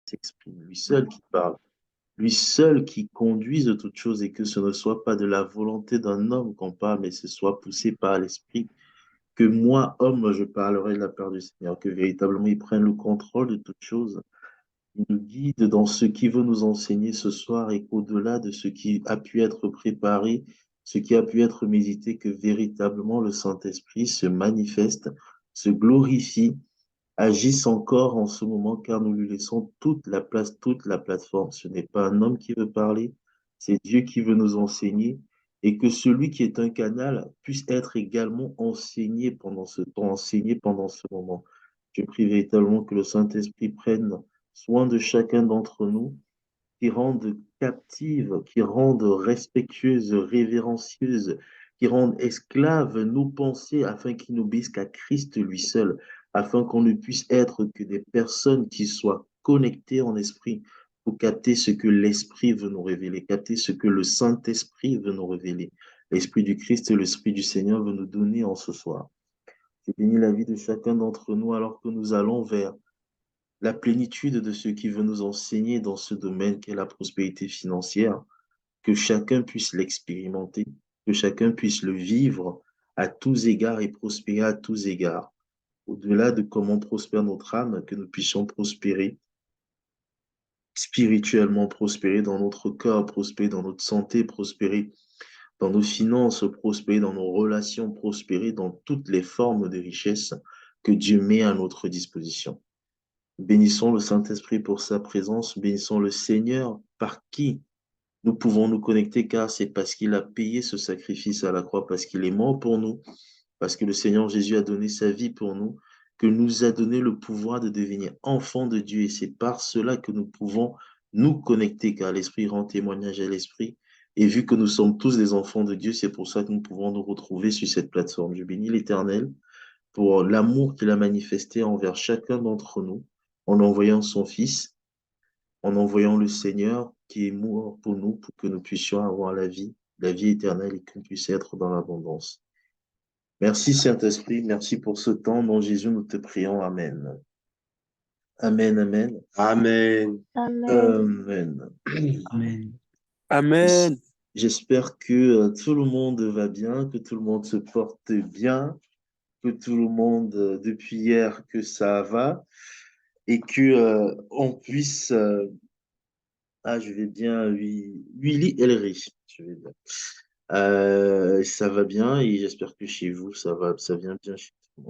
s'exprime, lui seul qui parle, lui seul qui conduise de toutes choses et que ce ne soit pas de la volonté d'un homme qu'on parle, mais ce soit poussé par l'Esprit. Que moi, homme, je parlerai de la part du Seigneur, que véritablement il prenne le contrôle de toutes choses. Il nous guide dans ce qu'il veut nous enseigner ce soir et qu'au-delà de ce qui a pu être préparé, ce qui a pu être médité, que véritablement le Saint-Esprit se manifeste, se glorifie, agisse encore en ce moment car nous lui laissons toute la place, toute la plateforme. Ce n'est pas un homme qui veut parler, c'est Dieu qui veut nous enseigner et que celui qui est un canal puisse être également enseigné pendant ce temps, enseigné pendant ce moment. Je prie véritablement que le Saint-Esprit prenne soin de chacun d'entre nous, qui rende captive, qui rende respectueuse, révérencieuse, qui rende esclave nos pensées afin qu'ils n'obéissent qu'à Christ lui seul, afin qu'on ne puisse être que des personnes qui soient connectées en esprit pour capter ce que l'Esprit veut nous révéler, capter ce que le Saint-Esprit veut nous révéler. L'Esprit du Christ et l'Esprit du Seigneur veut nous donner en ce soir. Je bénis la vie de chacun d'entre nous alors que nous allons vers la plénitude de ce qui veut nous enseigner dans ce domaine qu'est la prospérité financière, que chacun puisse l'expérimenter, que chacun puisse le vivre à tous égards et prospérer à tous égards. Au-delà de comment prospère notre âme, que nous puissions prospérer spirituellement, prospérer dans notre corps, prospérer dans notre santé, prospérer dans nos finances, prospérer dans nos relations, prospérer dans toutes les formes de richesse que Dieu met à notre disposition. Bénissons le Saint-Esprit pour sa présence, bénissons le Seigneur par qui nous pouvons nous connecter, car c'est parce qu'il a payé ce sacrifice à la croix, parce qu'il est mort pour nous, parce que le Seigneur Jésus a donné sa vie pour nous, que nous a donné le pouvoir de devenir enfants de Dieu. Et c'est par cela que nous pouvons nous connecter, car l'Esprit rend témoignage à l'Esprit. Et vu que nous sommes tous des enfants de Dieu, c'est pour ça que nous pouvons nous retrouver sur cette plateforme. Je bénis l'Éternel pour l'amour qu'il a manifesté envers chacun d'entre nous en envoyant son Fils, en envoyant le Seigneur qui est mort pour nous, pour que nous puissions avoir la vie éternelle et qu'on puisse être dans l'abondance. Merci Saint-Esprit, merci pour ce temps. Dans Jésus, nous te prions. Amen. Amen, amen. Amen. Amen. Amen. Amen. Amen. J'espère que tout le monde va bien, que tout le monde se porte bien, que tout le monde, depuis hier, que ça va et que on puisse ah, je vais bien, Willy Ellery. Je vais bien. Ça va bien et j'espère que chez vous, ça va, ça vient bien chez tout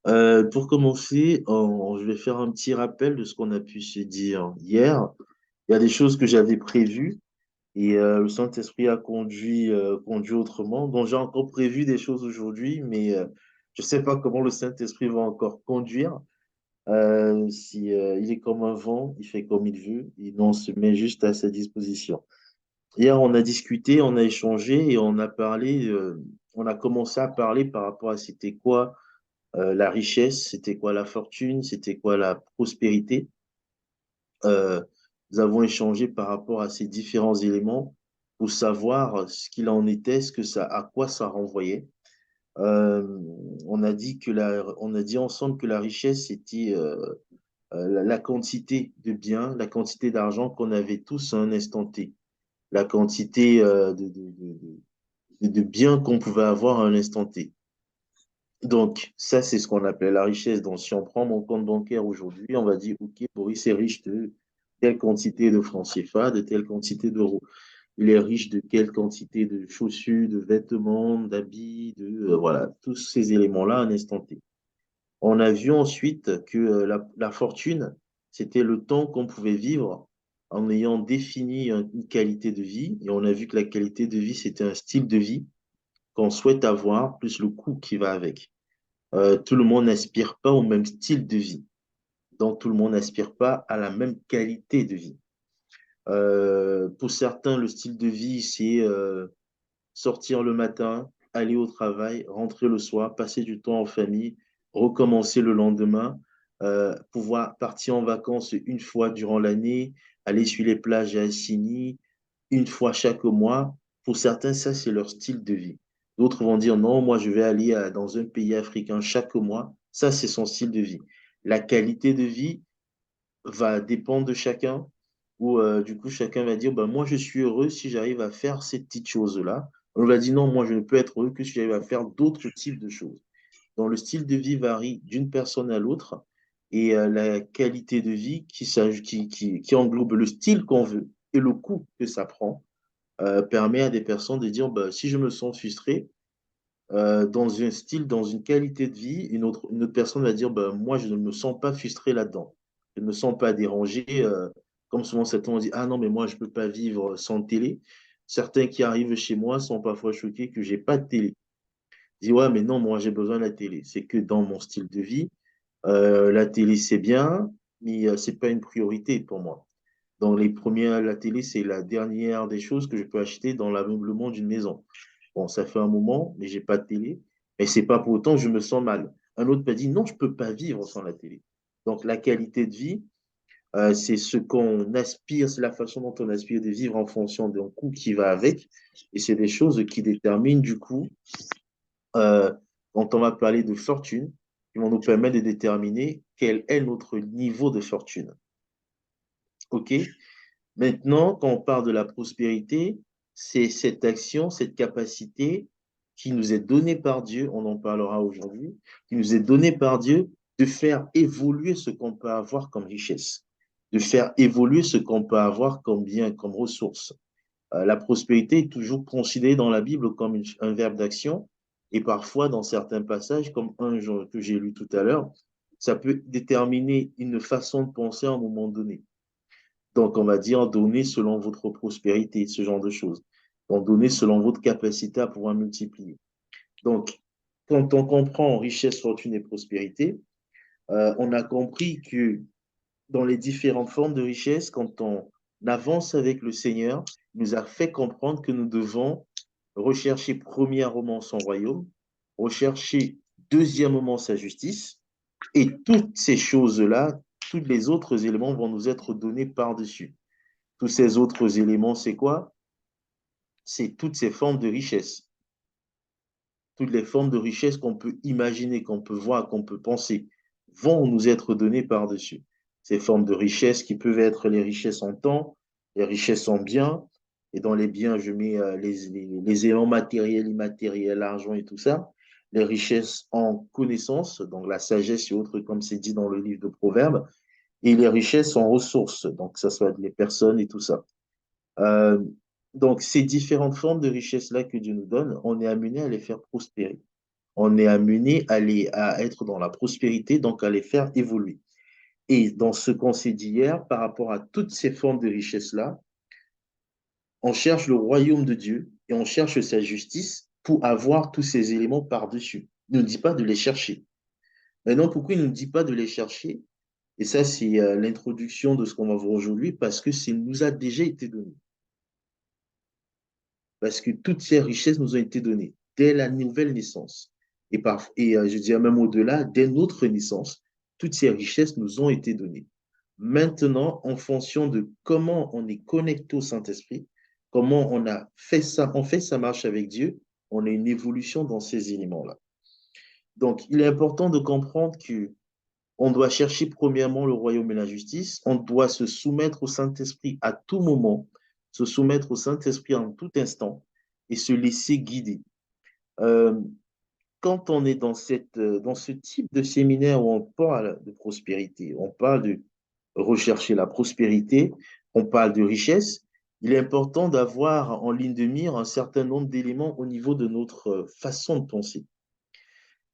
le monde. Pour commencer, je vais faire un petit rappel de ce qu'on a pu se dire hier. Il y a des choses que j'avais prévues et le Saint-Esprit a conduit autrement. Donc, j'ai encore prévu des choses aujourd'hui, mais je ne sais pas comment le Saint-Esprit va encore conduire. Si, il est comme un vent, il fait comme il veut, et nous, on se met juste à sa disposition. Hier, on a discuté, on a échangé et on a parlé, on a commencé à parler par rapport à c'était quoi la richesse, c'était quoi la fortune, c'était quoi la prospérité. Euh, Nous avons échangé par rapport à ces différents éléments pour savoir ce qu'il en était, à quoi ça renvoyait. Euh, on a dit ensemble que la richesse c'était la quantité de biens, la quantité d'argent qu'on avait tous à un instant T, la quantité de biens qu'on pouvait avoir à un instant T. Donc, ça, c'est ce qu'on appelle la richesse. Donc, si on prend mon compte bancaire aujourd'hui, on va dire, OK, Boris est riche de telle quantité de francs CFA, de telle quantité d'euros. Il est riche de quelle quantité de chaussures, de vêtements, d'habits, voilà, tous ces éléments-là à un instant T. On a vu ensuite que la fortune, c'était le temps qu'on pouvait vivre en ayant défini une qualité de vie. Et on a vu que la qualité de vie, c'était un style de vie qu'on souhaite avoir, plus le coût qui va avec. Tout le monde n'aspire pas au même style de vie. Donc, tout le monde n'aspire pas à la même qualité de vie. Pour certains, le style de vie, c'est sortir le matin, aller au travail, rentrer le soir, passer du temps en famille, recommencer le lendemain, pouvoir partir en vacances une fois durant l'année, aller sur les plages à Assini, une fois chaque mois. Pour certains, ça, c'est leur style de vie. D'autres vont dire, non, moi, je vais aller dans un pays africain chaque mois. Ça, c'est son style de vie. La qualité de vie va dépendre de chacun, où du coup, chacun va dire, bah, moi, je suis heureux si j'arrive à faire cette petite chose-là. On va dire, non, moi, je ne peux être heureux que si j'arrive à faire d'autres types de choses. Donc, le style de vie varie d'une personne à l'autre et la qualité de vie qui englobe le style qu'on veut et le coût que ça prend permet à des personnes de dire, bah, si je me sens frustré, dans un style, dans une qualité de vie, une autre personne va dire, bah, moi, je ne me sens pas frustré là-dedans. Je ne me sens pas dérangé. Comme souvent, certains ont dit, ah non, mais moi, je ne peux pas vivre sans télé. Certains qui arrivent chez moi sont parfois choqués que j'ai pas de télé. Ils disent, ouais, mais non, moi, j'ai besoin de la télé. C'est que dans mon style de vie, la télé, c'est bien, mais c'est pas une priorité pour moi. Donc, la télé, c'est la dernière des choses que je peux acheter dans l'ameublement d'une maison. Bon, ça fait un moment, mais j'ai pas de télé. Mais c'est pas pour autant que je me sens mal. Un autre m'a dit, non, je peux pas vivre sans la télé. Donc, la qualité de vie, c'est ce qu'on aspire, c'est la façon dont on aspire de vivre en fonction d'un coût qui va avec. Et c'est des choses qui déterminent, du coup, euh, quand on va parler de fortune, qui vont nous permettre de déterminer quel est notre niveau de fortune. OK? Maintenant, quand on parle de la prospérité, c'est cette action, cette capacité qui nous est donnée par Dieu, on en parlera aujourd'hui, qui nous est donnée par Dieu de faire évoluer ce qu'on peut avoir comme richesse, de faire évoluer ce qu'on peut avoir comme bien, comme ressource. La prospérité est toujours considérée dans la Bible comme un verbe d'action et parfois dans certains passages, comme que j'ai lu tout à l'heure, ça peut déterminer une façon de penser à un moment donné. Donc, on va dire donner selon votre prospérité, ce genre de choses. Donc, donner selon votre capacité à pouvoir multiplier. Donc, quand on comprend richesse, fortune et prospérité, on a compris que dans les différentes formes de richesse, quand on avance avec le Seigneur, il nous a fait comprendre que nous devons rechercher premièrement son royaume, rechercher deuxièmement sa justice, et toutes ces choses-là, tous les autres éléments vont nous être donnés par-dessus. Tous ces autres éléments, c'est quoi? C'est toutes ces formes de richesse. Toutes les formes de richesse qu'on peut imaginer, qu'on peut voir, qu'on peut penser, vont nous être données par-dessus. Ces formes de richesse qui peuvent être les richesses en temps, les richesses en biens, et dans les biens, je mets les éléments matériels, immatériels, l'argent et tout ça, les richesses en connaissance, donc la sagesse et autres, comme c'est dit dans le livre de Proverbes, et les richesses en ressources, donc que ce soit les personnes et tout ça. Euh, donc, ces différentes formes de richesse-là que Dieu nous donne, on est amené à les faire prospérer. On est amené à être dans la prospérité, donc à les faire évoluer. Et dans ce qu'on s'est dit hier, par rapport à toutes ces formes de richesse-là, on cherche le royaume de Dieu et on cherche sa justice pour avoir tous ces éléments par-dessus. Il ne nous dit pas de les chercher. Maintenant, pourquoi il ne nous dit pas de les chercher? Et ça, c'est l'introduction de ce qu'on va voir aujourd'hui, parce que ça nous a déjà été donné. Parce que toutes ces richesses nous ont été données dès la nouvelle naissance. Je dirais même au-delà, dès notre naissance, toutes ces richesses nous ont été données. Maintenant, en fonction de comment on est connecté au Saint-Esprit, comment on a fait ça, on fait sa marche avec Dieu, on a une évolution dans ces éléments-là. Donc, il est important de comprendre que on doit chercher premièrement le royaume et la justice, on doit se soumettre au Saint-Esprit à tout moment, se soumettre au Saint-Esprit en tout instant et se laisser guider. Euh, Quand on est dans ce type de séminaire où on parle de prospérité, on parle de rechercher la prospérité, on parle de richesse, il est important d'avoir en ligne de mire un certain nombre d'éléments au niveau de notre façon de penser.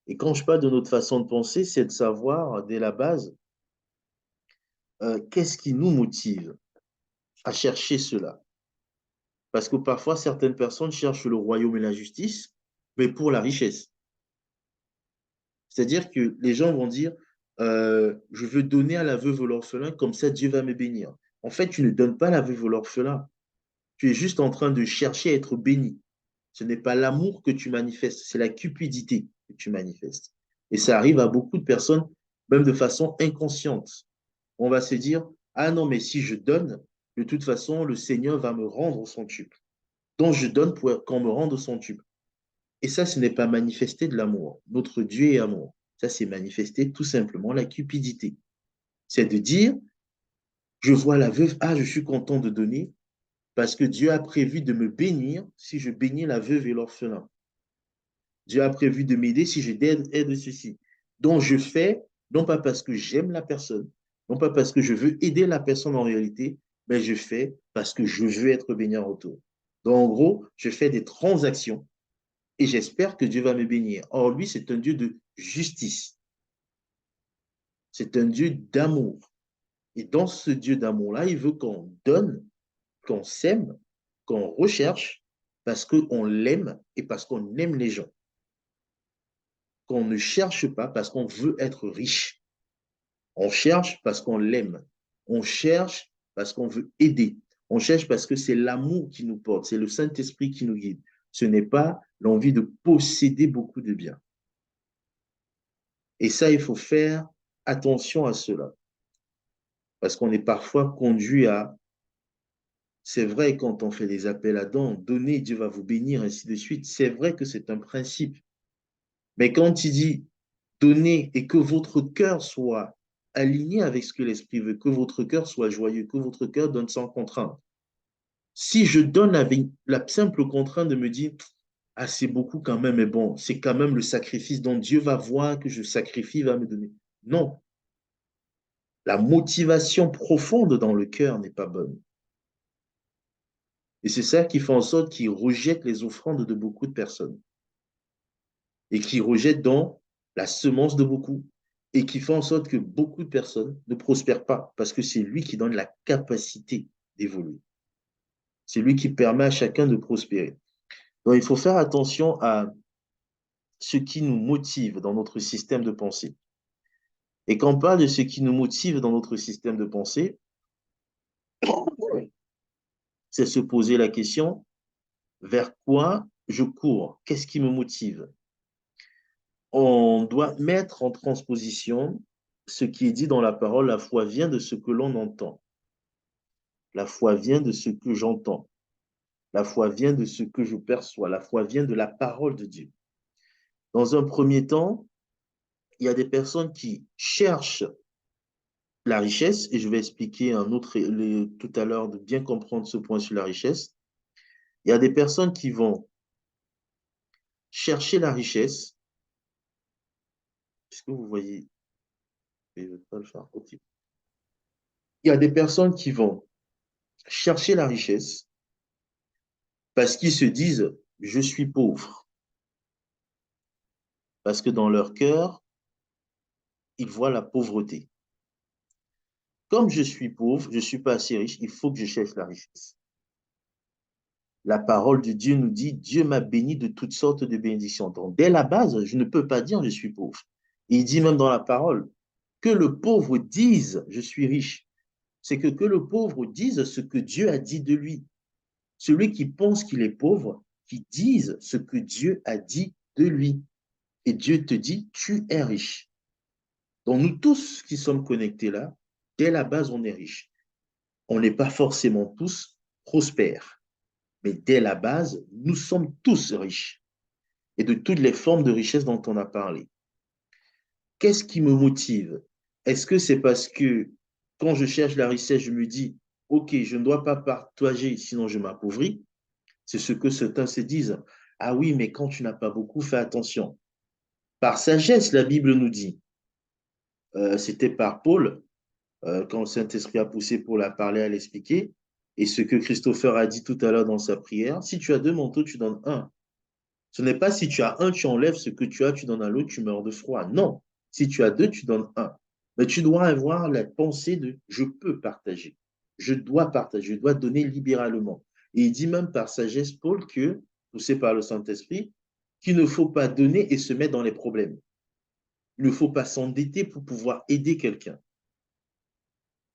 Et quand je parle de notre façon de penser, c'est de savoir dès la base qu'est-ce qui nous motive à chercher cela. Parce que parfois, certaines personnes cherchent le royaume et la justice, mais pour la richesse. C'est-à-dire que les gens vont dire, je veux donner à la veuve ou l'orphelin, comme ça Dieu va me bénir. En fait, tu ne donnes pas à la veuve ou l'orphelin. Tu es juste en train de chercher à être béni. Ce n'est pas l'amour que tu manifestes, c'est la cupidité que tu manifestes. Et ça arrive à beaucoup de personnes, même de façon inconsciente. On va se dire, ah non, mais si je donne, de toute façon, le Seigneur va me rendre son tube. Donc je donne pour qu'on me rende son tube. Et ça, ce n'est pas manifester de l'amour. Notre Dieu est amour. Ça, c'est manifester tout simplement la cupidité. C'est de dire, Je vois la veuve, ah, je suis content de donner parce que Dieu a prévu de me bénir si je bénis la veuve et l'orphelin. Dieu a prévu de m'aider si je aide ceci. Donc, je fais, non pas parce que j'aime la personne, non pas parce que je veux aider la personne en réalité, mais je fais parce que je veux être béni en retour. Donc, en gros, je fais des transactions et j'espère que Dieu va me bénir. Or, lui, c'est un Dieu de justice. C'est un Dieu d'amour. Et dans ce Dieu d'amour-là, il veut qu'on donne, qu'on s'aime, qu'on recherche parce qu'on l'aime et parce qu'on aime les gens. Qu'on ne cherche pas parce qu'on veut être riche. On cherche parce qu'on l'aime. On cherche parce qu'on veut aider. On cherche parce que c'est l'amour qui nous porte, c'est le Saint-Esprit qui nous guide. Ce n'est pas l'envie de posséder beaucoup de biens. Et ça, il faut faire attention à cela. Parce qu'on est parfois conduit à, c'est vrai, quand on fait des appels à dons, donnez, Dieu va vous bénir, ainsi de suite. C'est vrai que c'est un principe. Mais quand il dit donnez et que votre cœur soit aligné avec ce que l'Esprit veut, que votre cœur soit joyeux, que votre cœur donne sans contrainte. Si je donne avec la simple contrainte de me dire, ah, c'est beaucoup quand même, mais bon, c'est quand même le sacrifice dont Dieu va voir que je sacrifie, va me donner. Non, la motivation profonde dans le cœur n'est pas bonne. Et c'est ça qui fait en sorte qu'il rejette les offrandes de beaucoup de personnes et qui rejette donc la semence de beaucoup et qui fait en sorte que beaucoup de personnes ne prospèrent pas parce que c'est lui qui donne la capacité d'évoluer. C'est lui qui permet à chacun de prospérer. Donc, il faut faire attention à ce qui nous motive dans notre système de pensée. Et quand on parle de ce qui nous motive dans notre système de pensée, c'est se poser la question, vers quoi je cours? Qu'est-ce qui me motive? On doit mettre en transposition ce qui est dit dans la parole, la foi vient de ce que l'on entend. La foi vient de ce que j'entends. La foi vient de ce que je perçois. La foi vient de la parole de Dieu. Dans un premier temps, il y a des personnes qui cherchent la richesse, et je vais expliquer tout à l'heure de bien comprendre ce point sur la richesse. Il y a des personnes qui vont chercher la richesse. Est-ce que vous voyez? Je ne vais pas le faire. Ok. Il y a des personnes qui vont chercher la richesse parce qu'ils se disent, je suis pauvre. Parce que dans leur cœur, ils voient la pauvreté. Comme je suis pauvre, je ne suis pas assez riche, il faut que je cherche la richesse. La parole de Dieu nous dit, Dieu m'a béni de toutes sortes de bénédictions. Donc, dès la base, je ne peux pas dire je suis pauvre. Et il dit même dans la parole, que le pauvre dise je suis riche. C'est que le pauvre dise ce que Dieu a dit de lui. Celui qui pense qu'il est pauvre, qui dise ce que Dieu a dit de lui. Et Dieu te dit, tu es riche. Donc nous tous qui sommes connectés là, dès la base, on est riche. On n'est pas forcément tous prospères, mais dès la base, nous sommes tous riches. Et de toutes les formes de richesse dont on a parlé. Qu'est-ce qui me motive? Est-ce que c'est parce que quand je cherche la richesse, je me dis, OK, je ne dois pas partager, sinon je m'appauvris? C'est ce que certains se disent. Ah oui, mais quand tu n'as pas beaucoup, fais attention. Par sagesse, la Bible nous dit, c'était par Paul, quand le Saint-Esprit a poussé Paul à parler, à l'expliquer, et ce que Christopher a dit tout à l'heure dans sa prière, si tu as deux manteaux, tu donnes un. Ce n'est pas si tu as un, tu enlèves ce que tu as, tu donnes à l'autre, tu meurs de froid. Non. Si tu as deux, tu donnes un. Mais tu dois avoir la pensée de je peux partager. Je dois partager, je dois donner libéralement. Et il dit même par sagesse, Paul, que, poussé par le Saint-Esprit, qu'il ne faut pas donner et se mettre dans les problèmes. Il ne faut pas s'endetter pour pouvoir aider quelqu'un.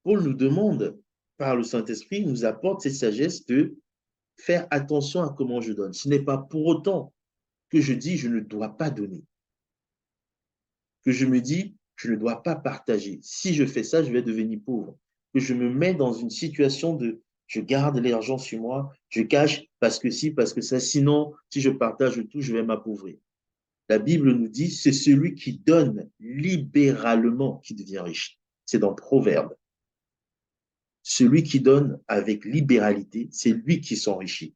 Paul nous demande, par le Saint-Esprit, il nous apporte cette sagesse de faire attention à comment je donne. Ce n'est pas pour autant que je dis je ne dois pas donner, que je me dis je ne dois pas partager. Si je fais ça, je vais devenir pauvre. Que je me mets dans une situation de je garde l'argent sur moi, je cache parce que si, parce que ça, sinon, si je partage tout, je vais m'appauvrir. La Bible nous dit c'est celui qui donne libéralement qui devient riche. C'est dans Proverbe. Celui qui donne avec libéralité, c'est lui qui s'enrichit.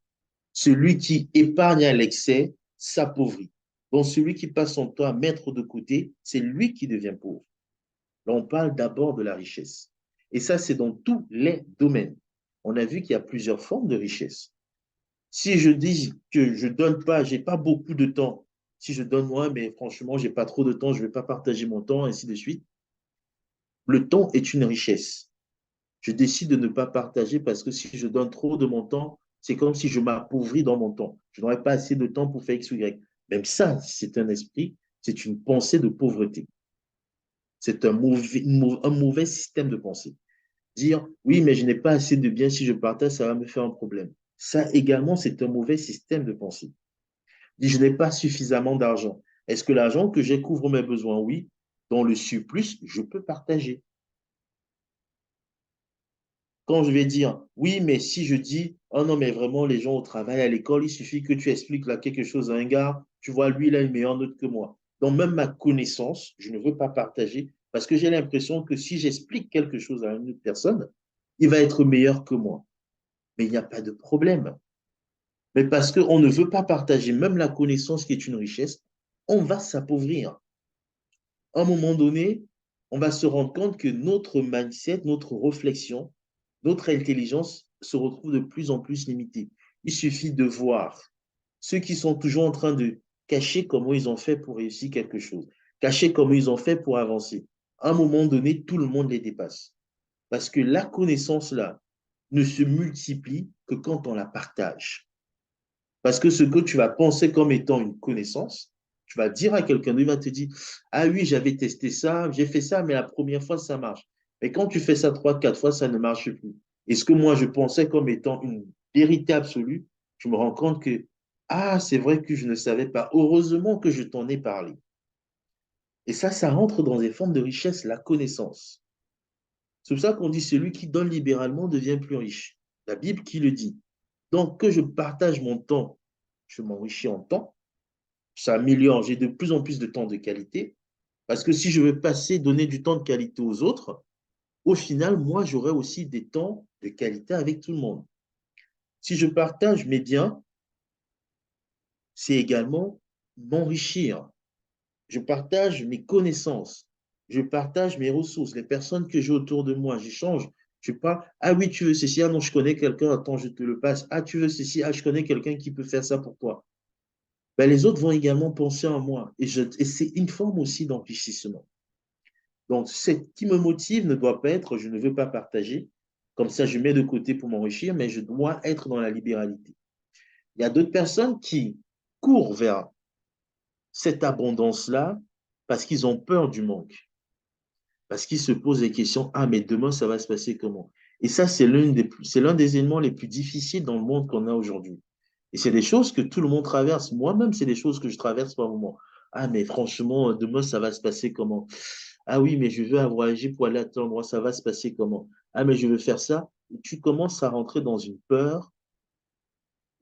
Celui qui épargne à l'excès s'appauvrit. Donc, celui qui passe son temps à mettre de côté, c'est lui qui devient pauvre. Là, on parle d'abord de la richesse. Et ça, c'est dans tous les domaines. On a vu qu'il y a plusieurs formes de richesse. Si je dis que je donne pas, j'ai pas beaucoup de temps, si je donne moi, mais franchement, j'ai pas trop de temps, je vais pas partager mon temps, ainsi de suite. Le temps est une richesse. Je décide de ne pas partager parce que si je donne trop de mon temps, c'est comme si je m'appauvris dans mon temps. Je n'aurai pas assez de temps pour faire X ou Y. Même ça, c'est un esprit, c'est une pensée de pauvreté. C'est un mauvais système de pensée. Dire, oui, mais je n'ai pas assez de biens, si je partage, ça va me faire un problème. Ça également, c'est un mauvais système de pensée. Dire, je n'ai pas suffisamment d'argent. Est-ce que l'argent que j'ai couvre mes besoins? Oui. Dans le surplus, je peux partager. Quand je vais dire, oui, mais si je dis, oh non, mais vraiment, les gens au travail, à l'école, il suffit que tu expliques là quelque chose à un gars, tu vois, lui, il a une meilleure note que moi. Donc, même ma connaissance, je ne veux pas partager parce que j'ai l'impression que si j'explique quelque chose à une autre personne, il va être meilleur que moi. Mais il n'y a pas de problème. Mais parce qu'on ne veut pas partager même la connaissance qui est une richesse, on va s'appauvrir. À un moment donné, on va se rendre compte que notre mindset, notre réflexion, notre intelligence se retrouve de plus en plus limitée. Il suffit de voir ceux qui sont toujours en train de cacher comment ils ont fait pour réussir quelque chose, cacher comment ils ont fait pour avancer. À un moment donné, tout le monde les dépasse. Parce que la connaissance, là, ne se multiplie que quand on la partage. Parce que ce que tu vas penser comme étant une connaissance, tu vas dire à quelqu'un, il va te dire, ah oui, j'avais testé ça, j'ai fait ça, mais la première fois, ça marche. Mais quand tu fais ça trois, quatre fois, ça ne marche plus. Et ce que moi, je pensais comme étant une vérité absolue, je me rends compte que, ah, c'est vrai que je ne savais pas. Heureusement que je t'en ai parlé. Et ça rentre dans des formes de richesse, la connaissance. C'est pour ça qu'on dit, celui qui donne libéralement devient plus riche. La Bible qui le dit. Donc, que je partage mon temps, je m'enrichis en temps, ça améliore, j'ai de plus en plus de temps de qualité, parce que si je veux passer, donner du temps de qualité aux autres, au final, moi, j'aurai aussi des temps de qualité avec tout le monde. Si je partage mes biens, c'est également m'enrichir. Je partage mes connaissances, je partage mes ressources, les personnes que j'ai autour de moi, j'échange. Je parle, ah oui, tu veux ceci, ah non, je connais quelqu'un, attends, je te le passe. Ah, tu veux ceci, ah, je connais quelqu'un qui peut faire ça pour toi. Ben, les autres vont également penser en moi. Et c'est une forme aussi d'enrichissement. Donc, ce qui me motive ne doit pas être je ne veux pas partager, comme ça je mets de côté pour m'enrichir, mais je dois être dans la libéralité. Il y a d'autres personnes qui courent vers cette abondance-là parce qu'ils ont peur du manque, parce qu'ils se posent des questions, ah mais demain ça va se passer comment? Et ça, c'est l'un des éléments les plus difficiles dans le monde qu'on a aujourd'hui. Et c'est des choses que tout le monde traverse. Moi-même, c'est des choses que je traverse par moment. Ah mais franchement, demain ça va se passer comment? Ah oui, mais je veux voyager pour aller à tel endroit, ça va se passer comment? Ah, mais je veux faire ça. Et tu commences à rentrer dans une peur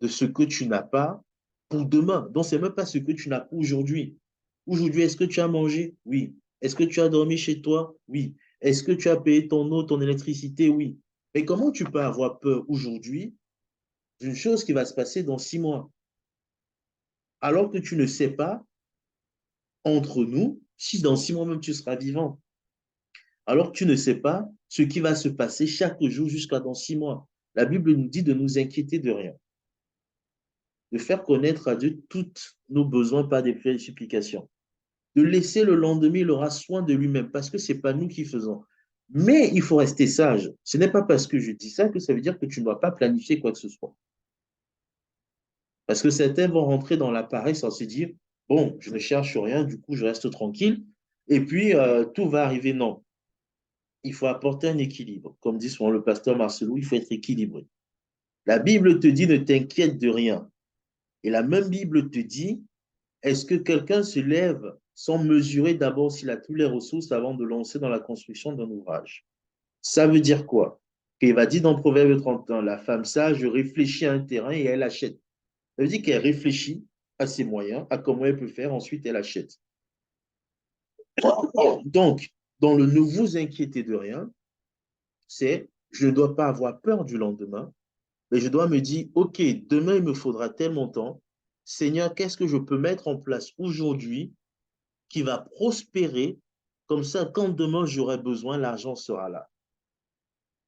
de ce que tu n'as pas pour demain. Donc, c'est même pas ce que tu n'as pas aujourd'hui. Aujourd'hui, est-ce que tu as mangé? Oui. Est-ce que tu as dormi chez toi? Oui. Est-ce que tu as payé ton eau, ton électricité? Oui. Mais comment tu peux avoir peur aujourd'hui d'une chose qui va se passer dans 6 mois, alors que tu ne sais pas, entre nous, si dans 6 mois même tu seras vivant? Alors tu ne sais pas ce qui va se passer chaque jour jusqu'à dans 6 mois. La Bible nous dit de nous inquiéter de rien, de faire connaître à Dieu tous nos besoins par des prières et supplications, de laisser le lendemain, il aura soin de lui-même, parce que ce n'est pas nous qui faisons. Mais il faut rester sage. Ce n'est pas parce que je dis ça que ça veut dire que tu ne dois pas planifier quoi que ce soit. Parce que certains vont rentrer dans l'appareil sans se dire, bon, je ne cherche rien, du coup, je reste tranquille, et puis tout va arriver. Non, il faut apporter un équilibre. Comme dit souvent le pasteur Marcelou, il faut être équilibré. La Bible te dit ne t'inquiète de rien. Et la même Bible te dit, est-ce que quelqu'un se lève sans mesurer d'abord s'il a toutes les ressources avant de lancer dans la construction d'un ouvrage? Ça veut dire quoi? Qu'il va dire dans Proverbe 31, la femme sage réfléchit à un terrain et elle achète. Ça veut dire qu'elle réfléchit à ses moyens, à comment elle peut faire, ensuite elle achète. Donc, dans le ne vous inquiétez de rien, c'est Je ne dois pas avoir peur du lendemain, mais je dois me dire, OK, demain, il me faudra tel montant. Seigneur, qu'est-ce que je peux mettre en place aujourd'hui qui va prospérer? Comme ça, quand demain j'aurai besoin, l'argent sera là.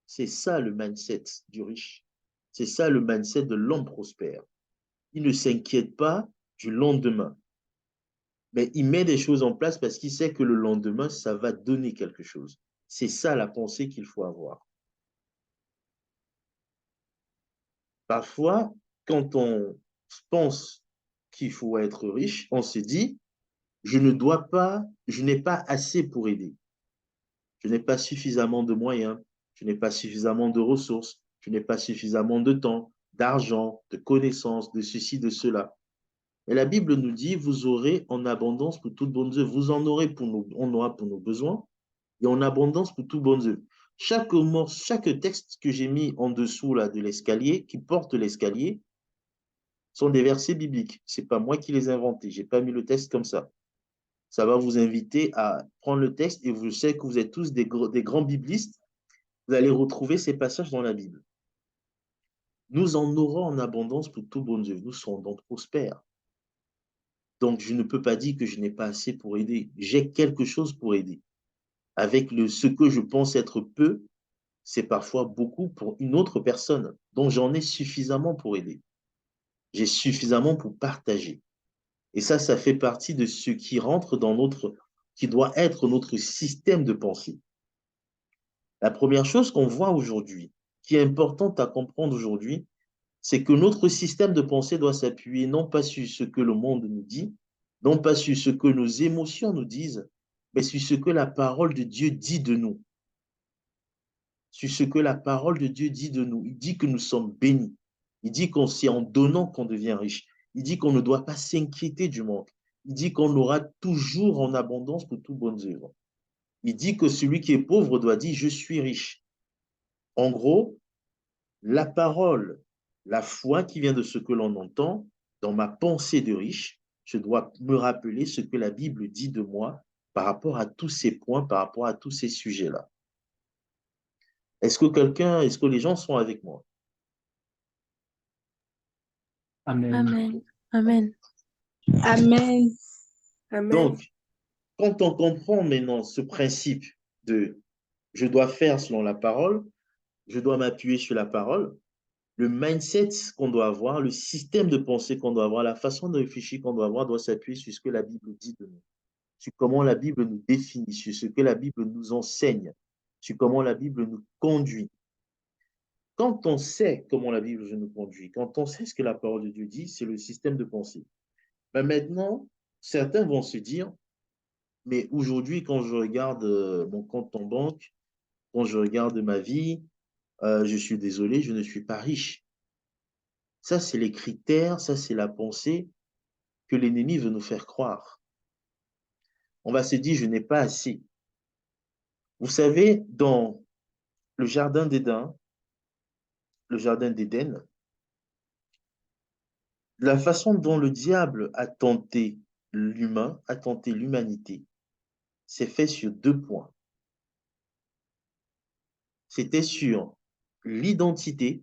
C'est ça le mindset du riche. C'est ça le mindset de l'homme prospère. Il ne s'inquiète pas du lendemain, mais il met des choses en place parce qu'il sait que le lendemain, ça va donner quelque chose. C'est ça la pensée qu'il faut avoir. Parfois, quand on pense qu'il faut être riche, on se dit, je ne dois pas, je n'ai pas assez pour aider. Je n'ai pas suffisamment de moyens, je n'ai pas suffisamment de ressources, je n'ai pas suffisamment de temps, d'argent, de connaissances, de ceci, de cela. Et la Bible nous dit, vous aurez en abondance pour toutes bonnes œuvres. Vous en aurez pour nous, on aura pour nos besoins et en abondance pour toutes bonnes œuvres. Chaque texte que j'ai mis en dessous là, de l'escalier, qui porte l'escalier, sont des versets bibliques. Ce n'est pas moi qui les ai inventés. Je n'ai pas mis le texte comme ça. Ça va vous inviter à prendre le texte et vous savez que vous êtes tous des grands biblistes. Vous allez retrouver ces passages dans la Bible. Nous en aurons en abondance pour toutes bonnes œuvres. Nous serons donc prospères. Donc, je ne peux pas dire que je n'ai pas assez pour aider. J'ai quelque chose pour aider. Avec ce que je pense être peu, c'est parfois beaucoup pour une autre personne. Donc, j'en ai suffisamment pour aider. J'ai suffisamment pour partager. Et ça fait partie de ce qui rentre dans qui doit être notre système de pensée. La première chose qu'on voit aujourd'hui, qui est importante à comprendre aujourd'hui, c'est que notre système de pensée doit s'appuyer non pas sur ce que le monde nous dit, non pas sur ce que nos émotions nous disent, mais sur ce que la parole de Dieu dit de nous. Sur ce que la parole de Dieu dit de nous. Il dit que nous sommes bénis. Il dit qu'on c'est en donnant qu'on devient riche. Il dit qu'on ne doit pas s'inquiéter du manque. Il dit qu'on aura toujours en abondance pour toutes bonnes œuvres. Il dit que celui qui est pauvre doit dire je suis riche. En gros, la parole, la foi qui vient de ce que l'on entend, dans ma pensée de riche, je dois me rappeler ce que la Bible dit de moi par rapport à tous ces points, par rapport à tous ces sujets-là. Est-ce que les gens sont avec moi? Amen. Amen. Amen. Amen. Amen. Donc, quand on comprend maintenant ce principe de je dois faire selon la parole, je dois m'appuyer sur la parole, le mindset qu'on doit avoir, le système de pensée qu'on doit avoir, la façon de réfléchir qu'on doit avoir doit s'appuyer sur ce que la Bible dit de nous, sur comment la Bible nous définit, sur ce que la Bible nous enseigne, sur comment la Bible nous conduit. Quand on sait comment la Bible nous conduit, quand on sait ce que la parole de Dieu dit, c'est le système de pensée. Mais maintenant, certains vont se dire, mais aujourd'hui, quand je regarde mon compte en banque, quand je regarde ma vie, je suis désolé, je ne suis pas riche. Ça, c'est les critères, ça, c'est la pensée que l'ennemi veut nous faire croire. On va se dire, je n'ai pas assez. Vous savez, dans le jardin d'Éden, le jardin d'Éden, la façon dont le diable a tenté l'humain, a tenté l'humanité, c'est fait sur deux points. C'était sur l'identité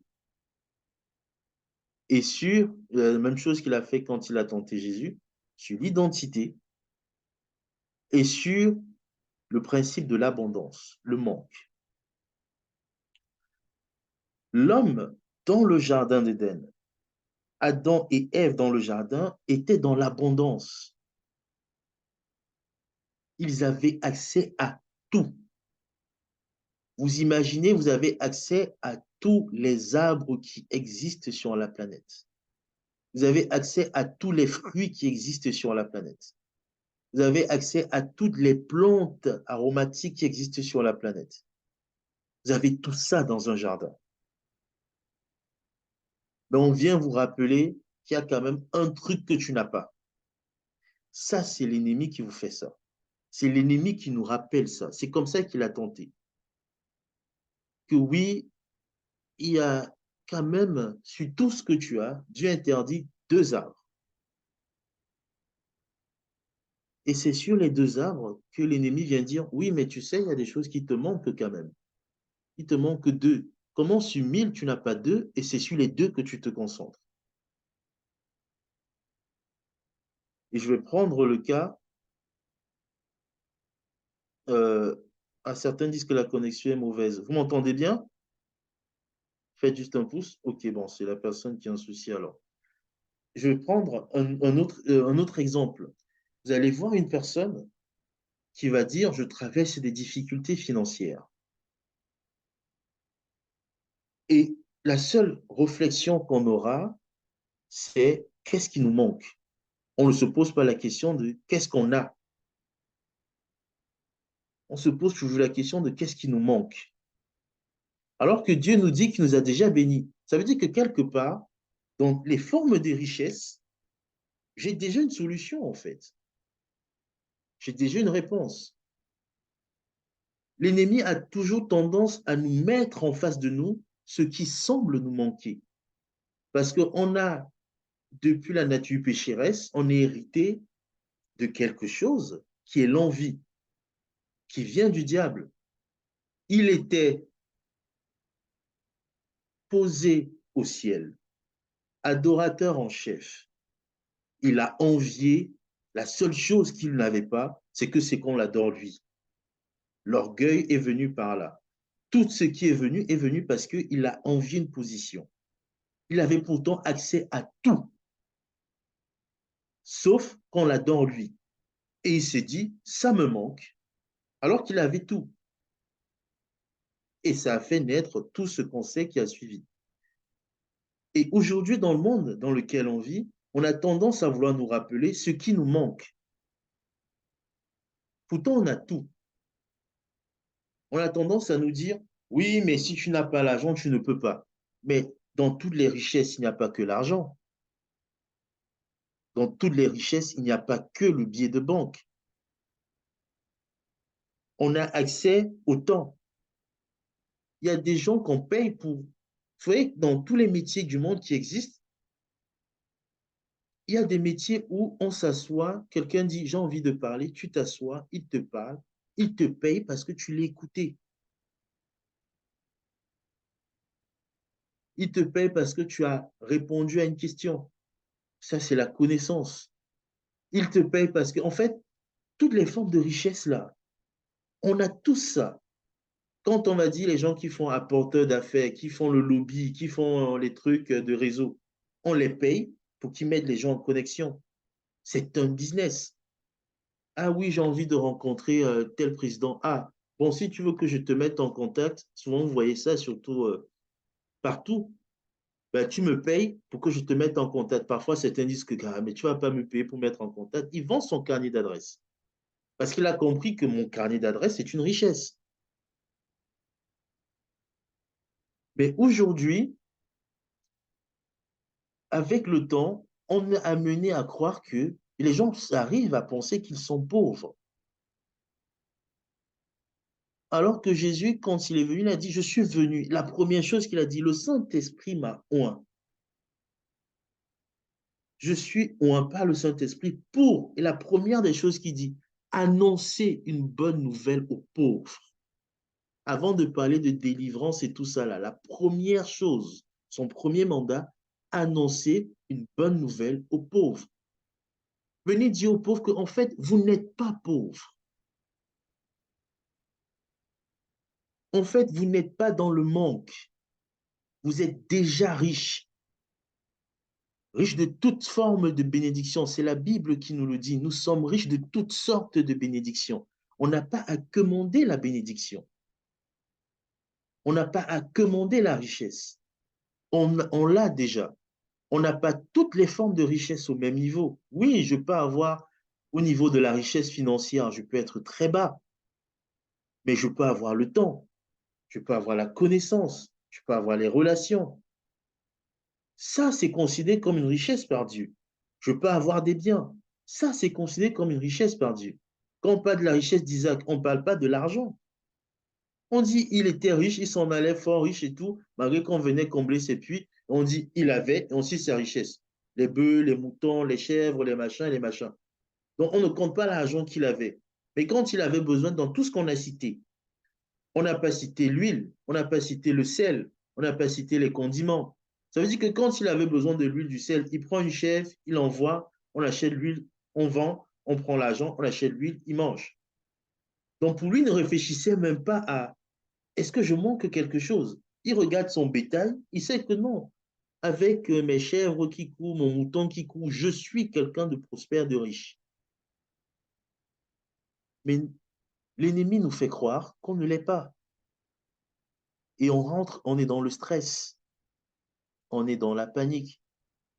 et sur la même chose qu'il a fait quand il a tenté Jésus, sur l'identité et sur le principe de l'abondance, le manque. L'homme dans le jardin d'Éden, Adam et Ève dans le jardin étaient dans l'abondance. Ils avaient accès à tout. Vous imaginez, vous avez accès à tous les arbres qui existent sur la planète. Vous avez accès à tous les fruits qui existent sur la planète. Vous avez accès à toutes les plantes aromatiques qui existent sur la planète. Vous avez tout ça dans un jardin. Mais on vient vous rappeler qu'il y a quand même un truc que tu n'as pas. Ça, c'est l'ennemi qui vous fait ça. C'est l'ennemi qui nous rappelle ça. C'est comme ça qu'il a tenté. Que oui, il y a quand même, sur tout ce que tu as, Dieu interdit deux arbres. Et c'est sur les deux arbres que l'ennemi vient dire, oui, mais tu sais, il y a des choses qui te manquent quand même. il te manque 2. Comment sur 1000, tu n'as pas 2 et c'est sur les 2 que tu te concentres? Et je vais prendre le cas, euh, certains disent que la connexion est mauvaise. Vous m'entendez bien? Faites juste un pouce. Ok, bon, c'est la personne qui a un souci alors. Je vais prendre un autre exemple. Vous allez voir une personne qui va dire, je traverse des difficultés financières. Et la seule réflexion qu'on aura, c'est qu'est-ce qui nous manque? On ne se pose pas la question de qu'est-ce qu'on a. On se pose toujours la question de qu'est-ce qui nous manque. Alors que Dieu nous dit qu'il nous a déjà bénis. Ça veut dire que quelque part, dans les formes des richesses, j'ai déjà une solution en fait. J'ai déjà une réponse. L'ennemi a toujours tendance à nous mettre en face de nous ce qui semble nous manquer. Parce qu'on a, depuis la nature pécheresse, on est hérité de quelque chose qui est l'envie, qui vient du diable. Il était posé au ciel, adorateur en chef. Il a envié. La seule chose qu'il n'avait pas, c'est qu'on l'adore lui. L'orgueil est venu par là. Tout ce qui est venu parce qu'il a envié une position. Il avait pourtant accès à tout, sauf qu'on l'adore lui. Et il s'est dit, ça me manque, alors qu'il avait tout. Et ça a fait naître tout ce qu'on sait qui a suivi. Et aujourd'hui, dans le monde dans lequel on vit, on a tendance à vouloir nous rappeler ce qui nous manque. Pourtant, on a tout. On a tendance à nous dire, oui, mais si tu n'as pas l'argent, tu ne peux pas. Mais dans toutes les richesses, il n'y a pas que l'argent. Dans toutes les richesses, il n'y a pas que le billet de banque. On a accès au temps. Il y a des gens qu'on paye pour. Vous voyez, dans tous les métiers du monde qui existent, il y a des métiers où on s'assoit, quelqu'un dit, j'ai envie de parler, tu t'assois, il te parle, il te paye parce que tu l'as écouté. Il te paye parce que tu as répondu à une question. Ça, c'est la connaissance. Il te paye parce que, en fait, toutes les formes de richesse là, on a tout ça. Quand on m'a dit les gens qui font apporteurs d'affaires, qui font le lobby, qui font les trucs de réseau, on les paye pour qu'ils mettent les gens en connexion. C'est un business. Ah oui, j'ai envie de rencontrer tel président. Ah, bon, si tu veux que je te mette en contact, souvent vous voyez ça surtout partout, ben, tu me payes pour que je te mette en contact. Parfois, certains disent que ah, mais tu ne vas pas me payer pour mettre en contact. Il vend son carnet d'adresse parce qu'il a compris que mon carnet d'adresse est une richesse. Mais aujourd'hui, avec le temps, on est amené à croire que les gens arrivent à penser qu'ils sont pauvres. Alors que Jésus, quand il est venu, il a dit, je suis venu. La première chose qu'il a dit, le Saint-Esprit m'a oint. Je suis oint par le Saint-Esprit pour, et la première des choses qu'il dit, annoncer une bonne nouvelle aux pauvres. Avant de parler de délivrance et tout ça là, la première chose, son premier mandat, annoncer une bonne nouvelle aux pauvres. Venez dire aux pauvres qu'en fait, vous n'êtes pas pauvres. En fait, vous n'êtes pas dans le manque. Vous êtes déjà riche. Riche de toutes formes de bénédictions. C'est la Bible qui nous le dit. Nous sommes riches de toutes sortes de bénédictions. On n'a pas à commander la bénédiction. On n'a pas à commander la richesse. On l'a déjà. On n'a pas toutes les formes de richesse au même niveau. Oui, je peux avoir, au niveau de la richesse financière, je peux être très bas, mais je peux avoir le temps, je peux avoir la connaissance, je peux avoir les relations. Ça, c'est considéré comme une richesse par Dieu. Je peux avoir des biens. Ça, c'est considéré comme une richesse par Dieu. Quand on parle de la richesse d'Isaac, on ne parle pas de l'argent. On dit il était riche, il s'en allait fort riche et tout, malgré qu'on venait combler ses puits. On dit il avait, et on cite sa richesse. Les bœufs, les moutons, les chèvres, les machins et les machins. Donc on ne compte pas l'argent qu'il avait. Mais quand il avait besoin, dans tout ce qu'on a cité, On n'a pas cité l'huile, on n'a pas cité le sel, on n'a pas cité les condiments. Ça veut dire que quand il avait besoin de l'huile, du sel, il prend une chèvre, il envoie, on achète l'huile, on vend, on prend l'argent, on achète l'huile, il mange. Donc pour lui, il ne réfléchissait même pas à est-ce que je manque quelque chose? Il regarde son bétail, il sait que non. Avec mes chèvres qui courent, mon mouton qui court, je suis quelqu'un de prospère, de riche. Mais l'ennemi nous fait croire qu'on ne l'est pas. Et on rentre, on est dans le stress, on est dans la panique.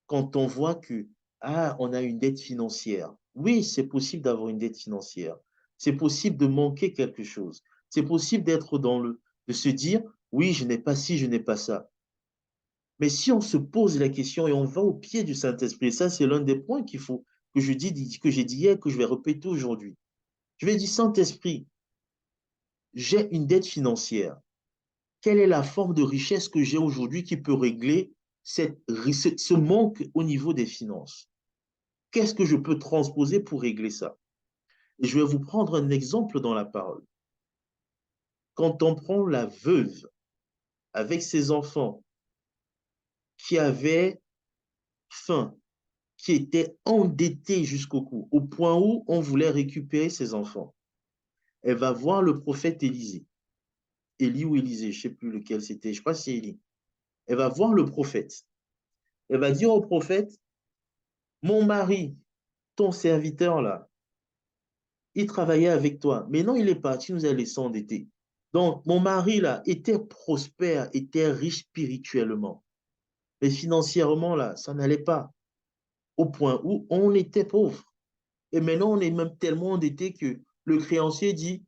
Quand on voit que, ah, on a une dette financière. Oui, c'est possible d'avoir une dette financière. C'est possible de manquer quelque chose. C'est possible d'être de se dire, oui, je n'ai pas ci, je n'ai pas ça. Mais si on se pose la question et on va au pied du Saint-Esprit, ça, c'est l'un des points qu'il faut, que j'ai dit hier, que je vais répéter aujourd'hui. Je vais dire, Saint-Esprit, j'ai une dette financière. Quelle est la forme de richesse que j'ai aujourd'hui qui peut régler ce manque au niveau des finances? Qu'est-ce que je peux transposer pour régler ça? Et je vais vous prendre un exemple dans la parole. Quand on prend la veuve avec ses enfants qui avaient faim, qui étaient endettés jusqu'au cou, au point où on voulait récupérer ses enfants, elle va voir le prophète Élisée. Élie ou Élisée, je ne sais plus lequel c'était, je crois que c'est Élie. Elle va voir le prophète. Elle va dire au prophète, mon mari, ton serviteur là, il travaillait avec toi. Maintenant, il est parti, nous a laissé endettés. Donc, mon mari, là, était prospère, était riche spirituellement. Mais financièrement, là, ça n'allait pas. Au point où on était pauvre. Et maintenant, on est même tellement endetté que le créancier dit,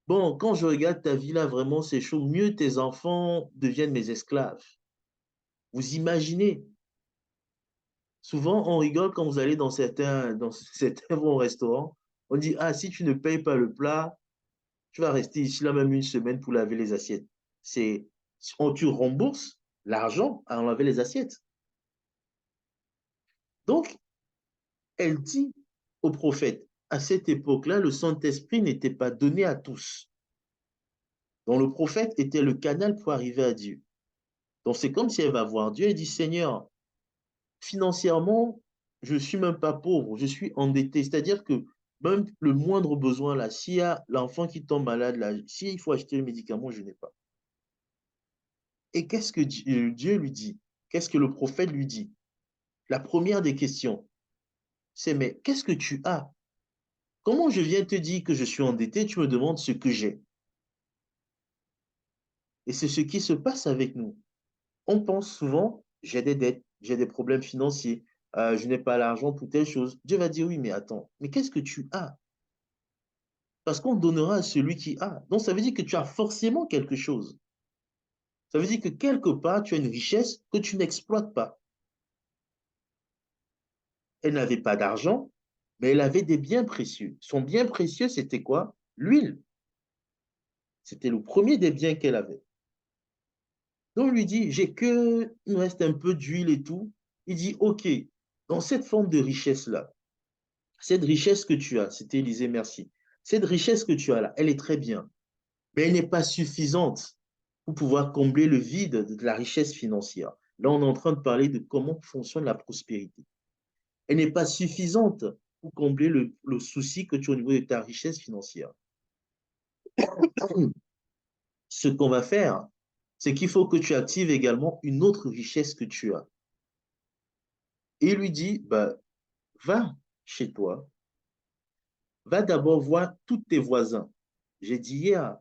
bon, quand je regarde ta vie, là, vraiment, c'est chaud. Mieux tes enfants deviennent mes esclaves. Vous imaginez? Souvent, on rigole quand vous allez dans certains bons restaurants. On dit, ah, si tu ne payes pas le plat, tu vas rester ici là même une semaine pour laver les assiettes. C'est, tu rembourses l'argent à laver les assiettes. Donc, elle dit au prophète, à cette époque-là, le Saint-Esprit n'était pas donné à tous. Donc, le prophète était le canal pour arriver à Dieu. Donc, c'est comme si elle va voir Dieu et dit, Seigneur, financièrement, je ne suis même pas pauvre, je suis endetté. C'est-à-dire que même le moindre besoin là, s'il y a l'enfant qui tombe malade là, s'il faut acheter le médicament, je n'ai pas. Et qu'est-ce que Dieu lui dit? Qu'est-ce que le prophète lui dit? La première des questions, c'est mais qu'est-ce que tu as? Comment je viens te dire que je suis endetté, tu me demandes ce que j'ai. Et c'est ce qui se passe avec nous. On pense souvent, j'ai des dettes, j'ai des problèmes financiers, je n'ai pas l'argent pour telle chose. Dieu va dire oui, mais attends, mais qu'est-ce que tu as? Parce qu'on donnera à celui qui a. Donc ça veut dire que tu as forcément quelque chose. Ça veut dire que quelque part, tu as une richesse que tu n'exploites pas. Elle n'avait pas d'argent, mais elle avait des biens précieux. Son bien précieux, c'était quoi? L'huile. C'était le premier des biens qu'elle avait. Donc, on lui dit, il me reste un peu d'huile et tout. Il dit, OK, dans cette forme de richesse-là, cette richesse que tu as, c'était Élisée, merci. Cette richesse que tu as là, elle est très bien, mais elle n'est pas suffisante pour pouvoir combler le vide de la richesse financière. Là, on est en train de parler de comment fonctionne la prospérité. Elle n'est pas suffisante pour combler le souci que tu as au niveau de ta richesse financière. Ce qu'on va faire, c'est qu'il faut que tu actives également une autre richesse que tu as. Et il lui dit, bah, va chez toi, va d'abord voir tous tes voisins. J'ai dit hier,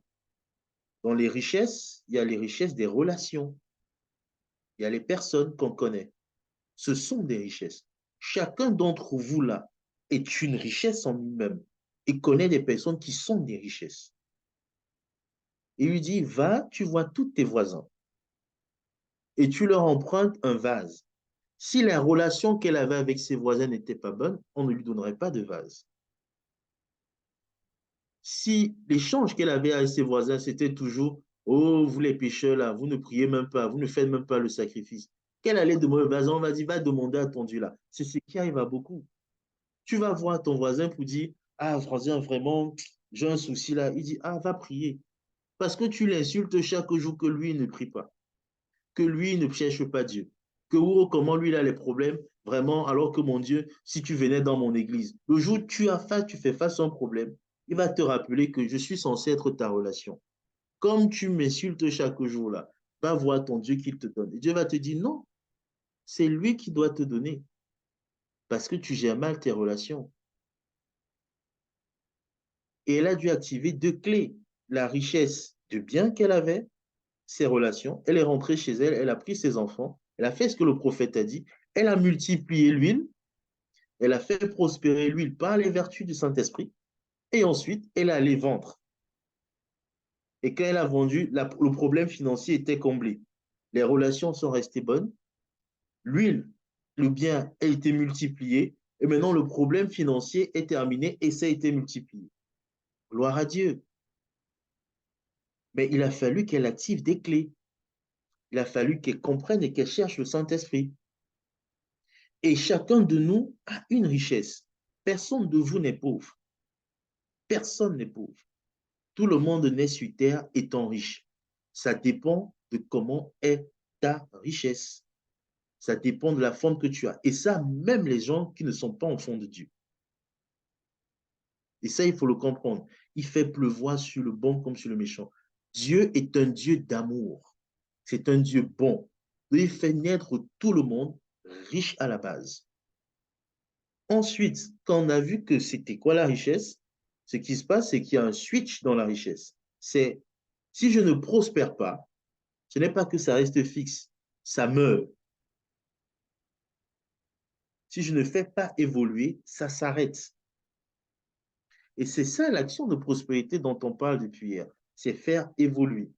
dans les richesses, il y a les richesses des relations, il y a les personnes qu'on connaît. Ce sont des richesses. Chacun d'entre vous là est une richesse en lui-même et connaît des personnes qui sont des richesses. Il lui dit, va, tu vois tous tes voisins et tu leur empruntes un vase. Si la relation qu'elle avait avec ses voisins n'était pas bonne, on ne lui donnerait pas de vase. Si l'échange qu'elle avait avec ses voisins, c'était toujours, oh, vous les pécheurs là, vous ne priez même pas, vous ne faites même pas le sacrifice. Qu'elle allait demander au voisin, on va dire, va demander à ton Dieu là. C'est ce qui arrive à beaucoup. Tu vas voir ton voisin pour dire, ah, voisin, vraiment, j'ai un souci là. Il dit, ah, va prier. Parce que tu l'insultes chaque jour que lui ne prie pas, que lui ne cherche pas Dieu, que comment lui il a les problèmes, vraiment, alors que mon Dieu, si tu venais dans mon église, le jour où tu fais face à un problème, il va te rappeler que je suis censé être ta relation. Comme tu m'insultes chaque jour là, va voir ton Dieu qu'il te donne. Et Dieu va te dire non, c'est lui qui doit te donner parce que tu gères mal tes relations. Et elle a dû activer deux clés, la richesse de bien qu'elle avait, ses relations. Elle est rentrée chez elle, elle a pris ses enfants, elle a fait ce que le prophète a dit, elle a multiplié l'huile, elle a fait prospérer l'huile par les vertus du Saint-Esprit, et ensuite, elle a allé vendre. Et quand elle a vendu, le problème financier était comblé. Les relations sont restées bonnes, l'huile, le bien a été multiplié, et maintenant le problème financier est terminé et ça a été multiplié. Gloire à Dieu. Mais il a fallu qu'elle active des clés. Il a fallu qu'elle comprenne et qu'elle cherche le Saint-Esprit. Et chacun de nous a une richesse. Personne de vous n'est pauvre. Personne n'est pauvre. Tout le monde naît sur terre étant riche. Ça dépend de comment est ta richesse. Ça dépend de la forme que tu as. Et ça, même les gens qui ne sont pas enfants de Dieu. Et ça, il faut le comprendre. Il fait pleuvoir sur le bon comme sur le méchant. Dieu est un Dieu d'amour. C'est un Dieu bon. Il fait naître tout le monde riche à la base. Ensuite, quand on a vu que c'était quoi la richesse, ce qui se passe, c'est qu'il y a un switch dans la richesse. C'est si je ne prospère pas, ce n'est pas que ça reste fixe, ça meurt. Si je ne fais pas évoluer, ça s'arrête. Et c'est ça l'action de prospérité dont on parle depuis hier. C'est faire évoluer.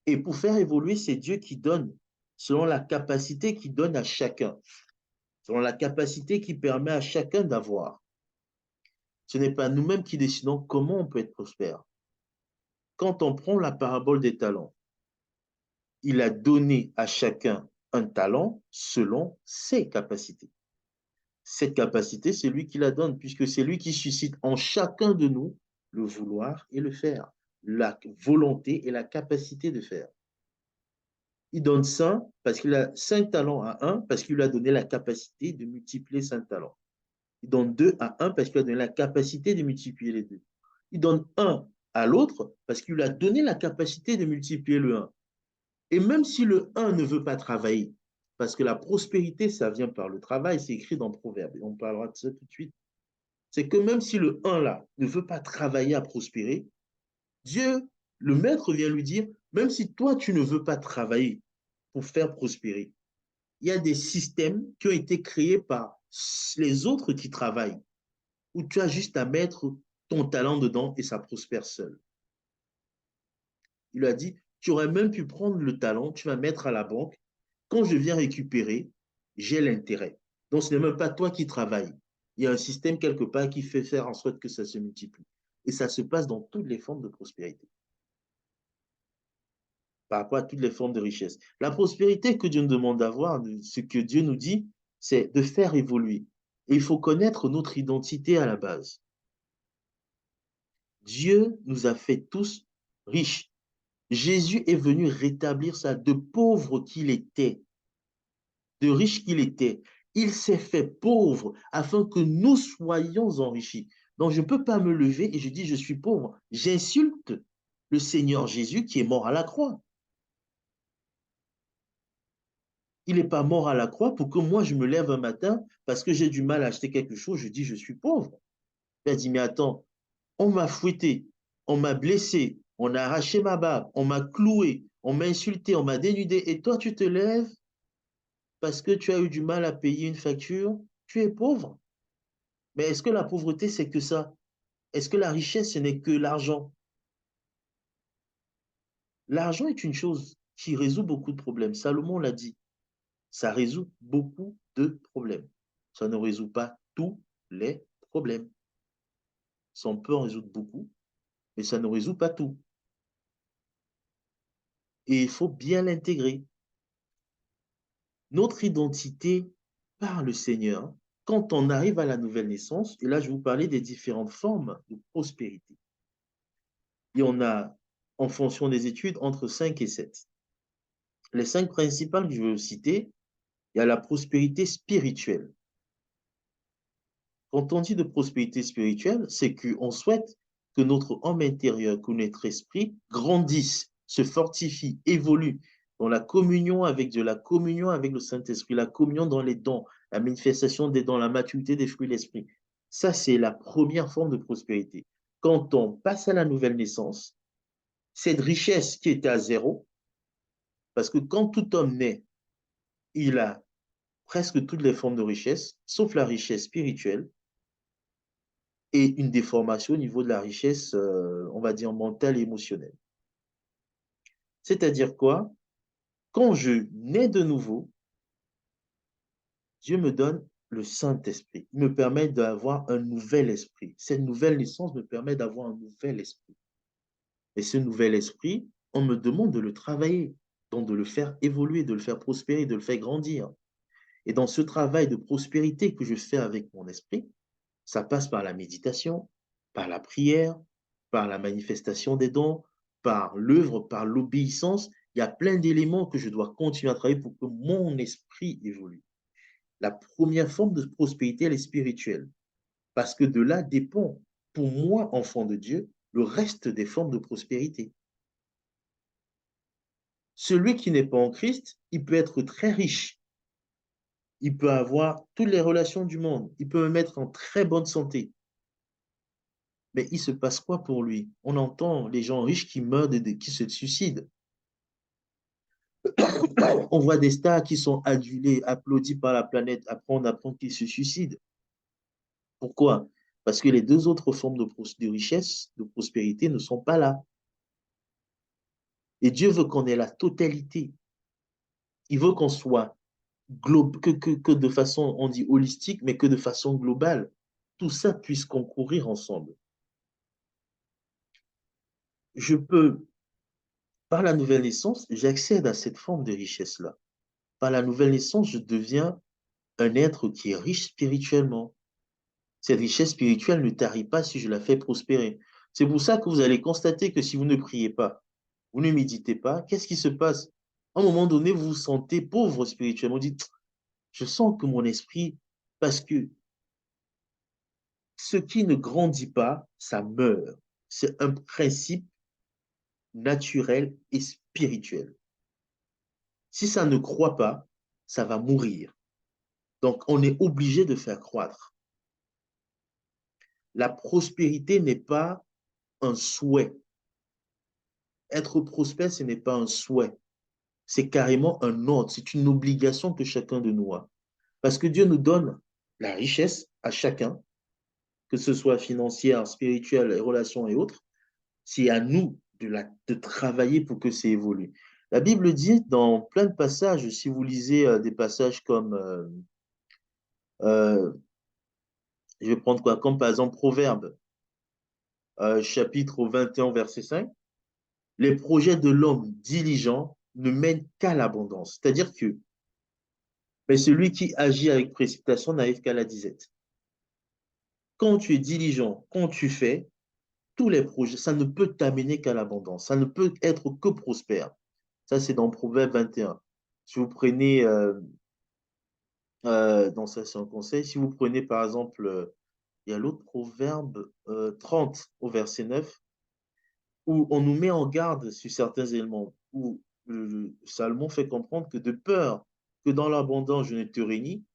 Et pour faire évoluer, c'est Dieu qui donne, selon la capacité qu'il donne à chacun, selon la capacité qui permet à chacun d'avoir. Ce n'est pas nous-mêmes qui décidons comment on peut être prospère. Quand on prend la parabole des talents, il a donné à chacun un talent selon ses capacités. Cette capacité, c'est lui qui la donne, puisque c'est lui qui suscite en chacun de nous le vouloir et le faire, la volonté et la capacité de faire. Il donne 5 parce qu'il a 5 talents à un, parce qu'il lui a donné la capacité de multiplier 5 talents. Il donne 2 à un parce qu'il a donné la capacité de multiplier les deux. Il donne 1 à l'autre parce qu'il lui a donné la capacité de multiplier le 1. Et même si le 1 ne veut pas travailler, parce que la prospérité, ça vient par le travail, c'est écrit dans Proverbe, et on parlera de ça tout de suite, c'est que même si le 1 là ne veut pas travailler à prospérer, Dieu, le maître vient lui dire, même si toi tu ne veux pas travailler pour faire prospérer, il y a des systèmes qui ont été créés par les autres qui travaillent, où tu as juste à mettre ton talent dedans et ça prospère seul. Il a dit, tu aurais même pu prendre le talent, tu vas mettre à la banque. Quand je viens récupérer, j'ai l'intérêt. Donc, ce n'est même pas toi qui travailles. Il y a un système quelque part qui fait faire en sorte que ça se multiplie. Et ça se passe dans toutes les formes de prospérité, par rapport à toutes les formes de richesse. La prospérité que Dieu nous demande d'avoir, ce que Dieu nous dit, c'est de faire évoluer. Et il faut connaître notre identité à la base. Dieu nous a fait tous riches. Jésus est venu rétablir ça, de pauvre qu'il était, de riche qu'il était. Il s'est fait pauvre afin que nous soyons enrichis. Donc, je ne peux pas me lever et je dis je suis pauvre. J'insulte le Seigneur Jésus qui est mort à la croix. Il n'est pas mort à la croix pour que moi je me lève un matin parce que j'ai du mal à acheter quelque chose, je dis je suis pauvre. Il a dit mais attends, on m'a fouetté, on m'a blessé, on a arraché ma barbe, on m'a cloué, on m'a insulté, on m'a dénudé et toi tu te lèves parce que tu as eu du mal à payer une facture, tu es pauvre. Mais est-ce que la pauvreté, c'est que ça? Est-ce que la richesse, ce n'est que l'argent? L'argent est une chose qui résout beaucoup de problèmes. Salomon l'a dit. Ça résout beaucoup de problèmes. Ça ne résout pas tous les problèmes. Ça en peut en résoudre beaucoup, mais ça ne résout pas tout. Et il faut bien l'intégrer. Notre identité par le Seigneur, quand on arrive à la nouvelle naissance, et là je vais vous parler des différentes formes de prospérité. Et on a en fonction des études, entre 5 et 7. Les 5 principales que je veux citer, il y a la prospérité spirituelle. Quand on dit de prospérité spirituelle, c'est qu'on souhaite que notre homme intérieur, que notre esprit grandisse, se fortifie, évolue dans la communion avec Dieu, la communion avec le Saint-Esprit, la communion dans les dons, la manifestation des dons, la maturité des fruits de l'esprit. Ça, c'est la première forme de prospérité. Quand on passe à la nouvelle naissance, cette richesse qui était à zéro, parce que quand tout homme naît, il a presque toutes les formes de richesse, sauf la richesse spirituelle, et une déformation au niveau de la richesse, on va dire, mentale et émotionnelle. C'est-à-dire quoi? Quand je nais de nouveau, Dieu me donne le Saint-Esprit. Il me permet d'avoir un nouvel esprit. Cette nouvelle naissance me permet d'avoir un nouvel esprit. Et ce nouvel esprit, on me demande de le travailler, donc de le faire évoluer, de le faire prospérer, de le faire grandir. Et dans ce travail de prospérité que je fais avec mon esprit, ça passe par la méditation, par la prière, par la manifestation des dons, par l'œuvre, par l'obéissance. Il y a plein d'éléments que je dois continuer à travailler pour que mon esprit évolue. La première forme de prospérité, elle est spirituelle, parce que de là dépend, pour moi, enfant de Dieu, le reste des formes de prospérité. Celui qui n'est pas en Christ, il peut être très riche, il peut avoir toutes les relations du monde, il peut me mettre en très bonne santé. Mais il se passe quoi pour lui? On entend les gens riches qui meurent, qui se suicident. On voit des stars qui sont adulés, applaudis par la planète. Après, on apprend qu'ils se suicident. Pourquoi? Parce que les deux autres formes de richesse, de prospérité ne sont pas là. Et Dieu veut qu'on ait la totalité. Il veut qu'on soit que de façon, on dit holistique, mais que de façon globale. Tout ça puisse concourir ensemble. Je peux, par la nouvelle naissance, j'accède à cette forme de richesse-là. Par la nouvelle naissance, je deviens un être qui est riche spirituellement. Cette richesse spirituelle ne tarit pas si je la fais prospérer. C'est pour ça que vous allez constater que si vous ne priez pas, vous ne méditez pas, qu'est-ce qui se passe? À un moment donné, vous vous sentez pauvre spirituellement. Vous dites, je sens que mon esprit, parce que ce qui ne grandit pas, ça meurt. C'est un principe naturel et spirituel. Si ça ne croît pas, ça va mourir. Donc, on est obligé de faire croître. La prospérité n'est pas un souhait. Être prospère, ce n'est pas un souhait. C'est carrément un ordre. C'est une obligation que chacun de nous a. Parce que Dieu nous donne la richesse à chacun, que ce soit financière, spirituelle, les relations et autres. C'est à nous de travailler pour que ça évolue. La Bible dit dans plein de passages, si vous lisez des passages comme, euh, je vais prendre quoi, comme par exemple Proverbe, chapitre 21, verset 5, les projets de l'homme diligent ne mènent qu'à l'abondance. C'est-à-dire que mais celui qui agit avec précipitation n'arrive qu'à la disette. Quand tu es diligent, quand tu fais, tous les projets, ça ne peut t'amener qu'à l'abondance. Ça ne peut être que prospère. Ça, c'est dans Proverbe 21. Si vous prenez, dans ça, c'est un conseil, si vous prenez par exemple, il y a l'autre Proverbe 30 au verset 9, où on nous met en garde sur certains éléments, où Salomon fait comprendre que de peur que dans l'abondance je ne te réunis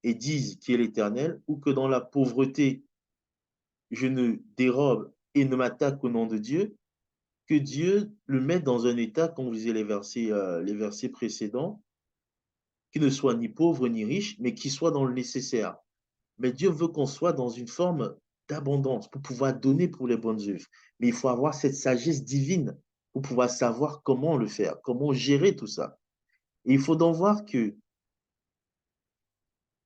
et dise qui est l'Éternel, ou que dans la pauvreté je ne dérobe et ne m'attaque au nom de Dieu, que Dieu le mette dans un état, comme vous disiez les versets précédents, qui ne soit ni pauvre ni riche, mais qui soit dans le nécessaire. Mais Dieu veut qu'on soit dans une forme d'abondance pour pouvoir donner pour les bonnes œuvres. Mais il faut avoir cette sagesse divine pour pouvoir savoir comment le faire, comment gérer tout ça. Et il faut donc voir que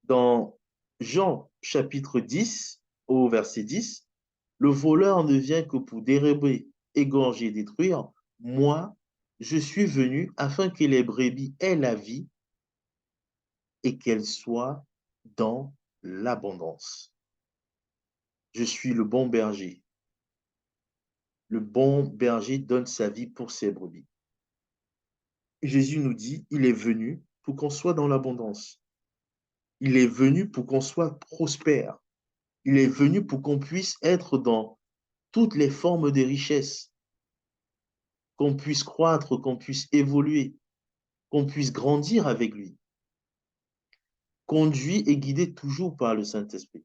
dans Jean chapitre 10, au verset 10, le voleur ne vient que pour dérober, égorger et détruire. Moi, je suis venu afin que les brebis aient la vie et qu'elles soient dans l'abondance. Je suis le bon berger. Le bon berger donne sa vie pour ses brebis. Jésus nous dit, il est venu pour qu'on soit dans l'abondance. Il est venu pour qu'on soit prospère. Il est venu pour qu'on puisse être dans toutes les formes de richesse, qu'on puisse croître, qu'on puisse évoluer, qu'on puisse grandir avec lui, conduit et guidé toujours par le Saint-Esprit.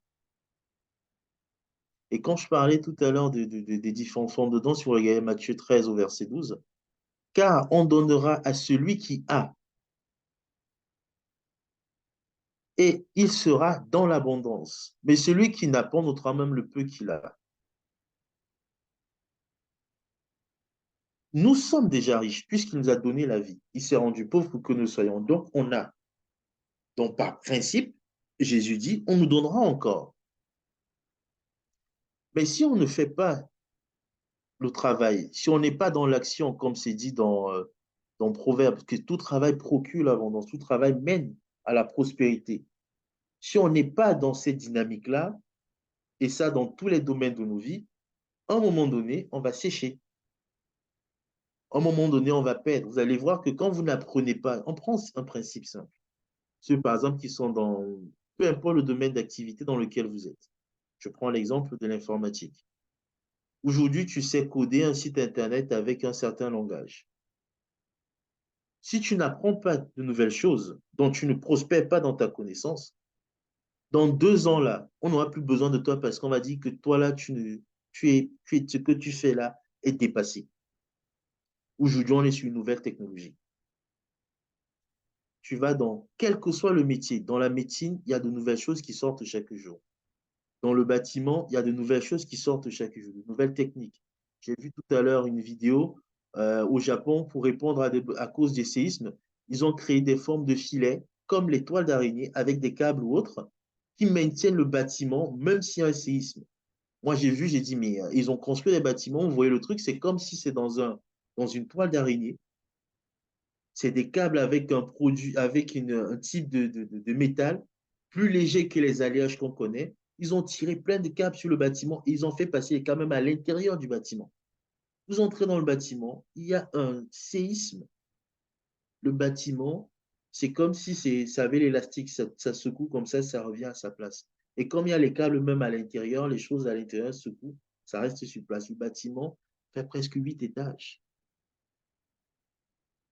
Et quand je parlais tout à l'heure des différentes formes de dons, si vous regardez Matthieu 13 au verset 12, car on donnera à celui qui a, et il sera dans l'abondance. Mais celui qui n'a pas, notera même le peu qu'il a. Nous sommes déjà riches, puisqu'il nous a donné la vie. Il s'est rendu pauvre pour que nous soyons. Donc, on a. Donc, par principe, Jésus dit, on nous donnera encore. Mais si on ne fait pas le travail, si on n'est pas dans l'action, comme c'est dit dans Proverbe, que tout travail procure l'abondance, tout travail mène à la prospérité. Si on n'est pas dans cette dynamique-là, et ça dans tous les domaines de nos vies, à un moment donné, on va sécher. À un moment donné, on va perdre. Vous allez voir que quand vous n'apprenez pas, on prend un principe simple. Ceux, par exemple, qui sont dans, peu importe le domaine d'activité dans lequel vous êtes. Je prends l'exemple de l'informatique. Aujourd'hui, tu sais coder un site Internet avec un certain langage. Si tu n'apprends pas de nouvelles choses, dont tu ne prospères pas dans ta connaissance, dans 2 ans là, on n'aura plus besoin de toi parce qu'on va dire que toi là, ce que tu fais là est dépassé. Aujourd'hui, on est sur une nouvelle technologie. Tu vas dans, quel que soit le métier, dans la médecine, il y a de nouvelles choses qui sortent chaque jour. Dans le bâtiment, il y a de nouvelles choses qui sortent chaque jour, de nouvelles techniques. J'ai vu tout à l'heure une vidéo au Japon pour répondre à cause des séismes. Ils ont créé des formes de filets, comme les toiles d'araignée, avec des câbles ou autres, qui maintiennent le bâtiment, même s'il y a un séisme. Moi, j'ai vu, j'ai dit, mais ils ont construit des bâtiments, vous voyez le truc, c'est comme si c'est dans une toile d'araignée. C'est des câbles avec un produit, avec un type de métal plus léger que les alliages qu'on connaît. Ils ont tiré plein de câbles sur le bâtiment et ils ont fait passer les câbles même à l'intérieur du bâtiment. Vous entrez dans le bâtiment, il y a un séisme. Le bâtiment, c'est comme si ça avait l'élastique, ça secoue comme ça revient à sa place. Et comme il y a les câbles même à l'intérieur, les choses à l'intérieur secouent, ça reste sur place. Le bâtiment fait presque 8 étages.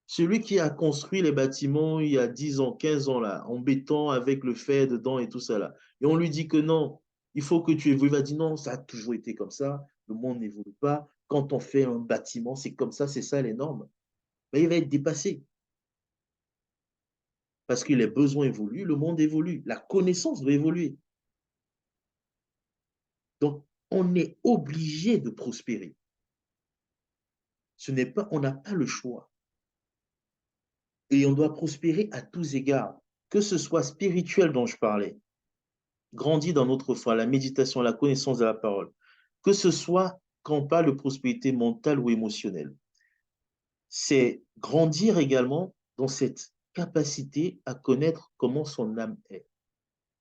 Celui qui a construit les bâtiments il y a 10 ans, 15 ans, là, en béton avec le fer dedans et tout ça, là. Et on lui dit que non, il faut que tu évolues. Il va dire non, ça a toujours été comme ça, le monde n'évolue pas. Quand on fait un bâtiment, c'est comme ça, c'est ça les normes. Mais il va être dépassé. Parce que les besoins évoluent, le monde évolue, la connaissance doit évoluer. Donc, on est obligé de prospérer. On n'a pas le choix. Et on doit prospérer à tous égards, que ce soit spirituel dont je parlais, grandir dans notre foi, la méditation, la connaissance de la parole, que ce soit quand on parle de prospérité mentale ou émotionnelle. C'est grandir également dans cette capacité à connaître comment son âme est,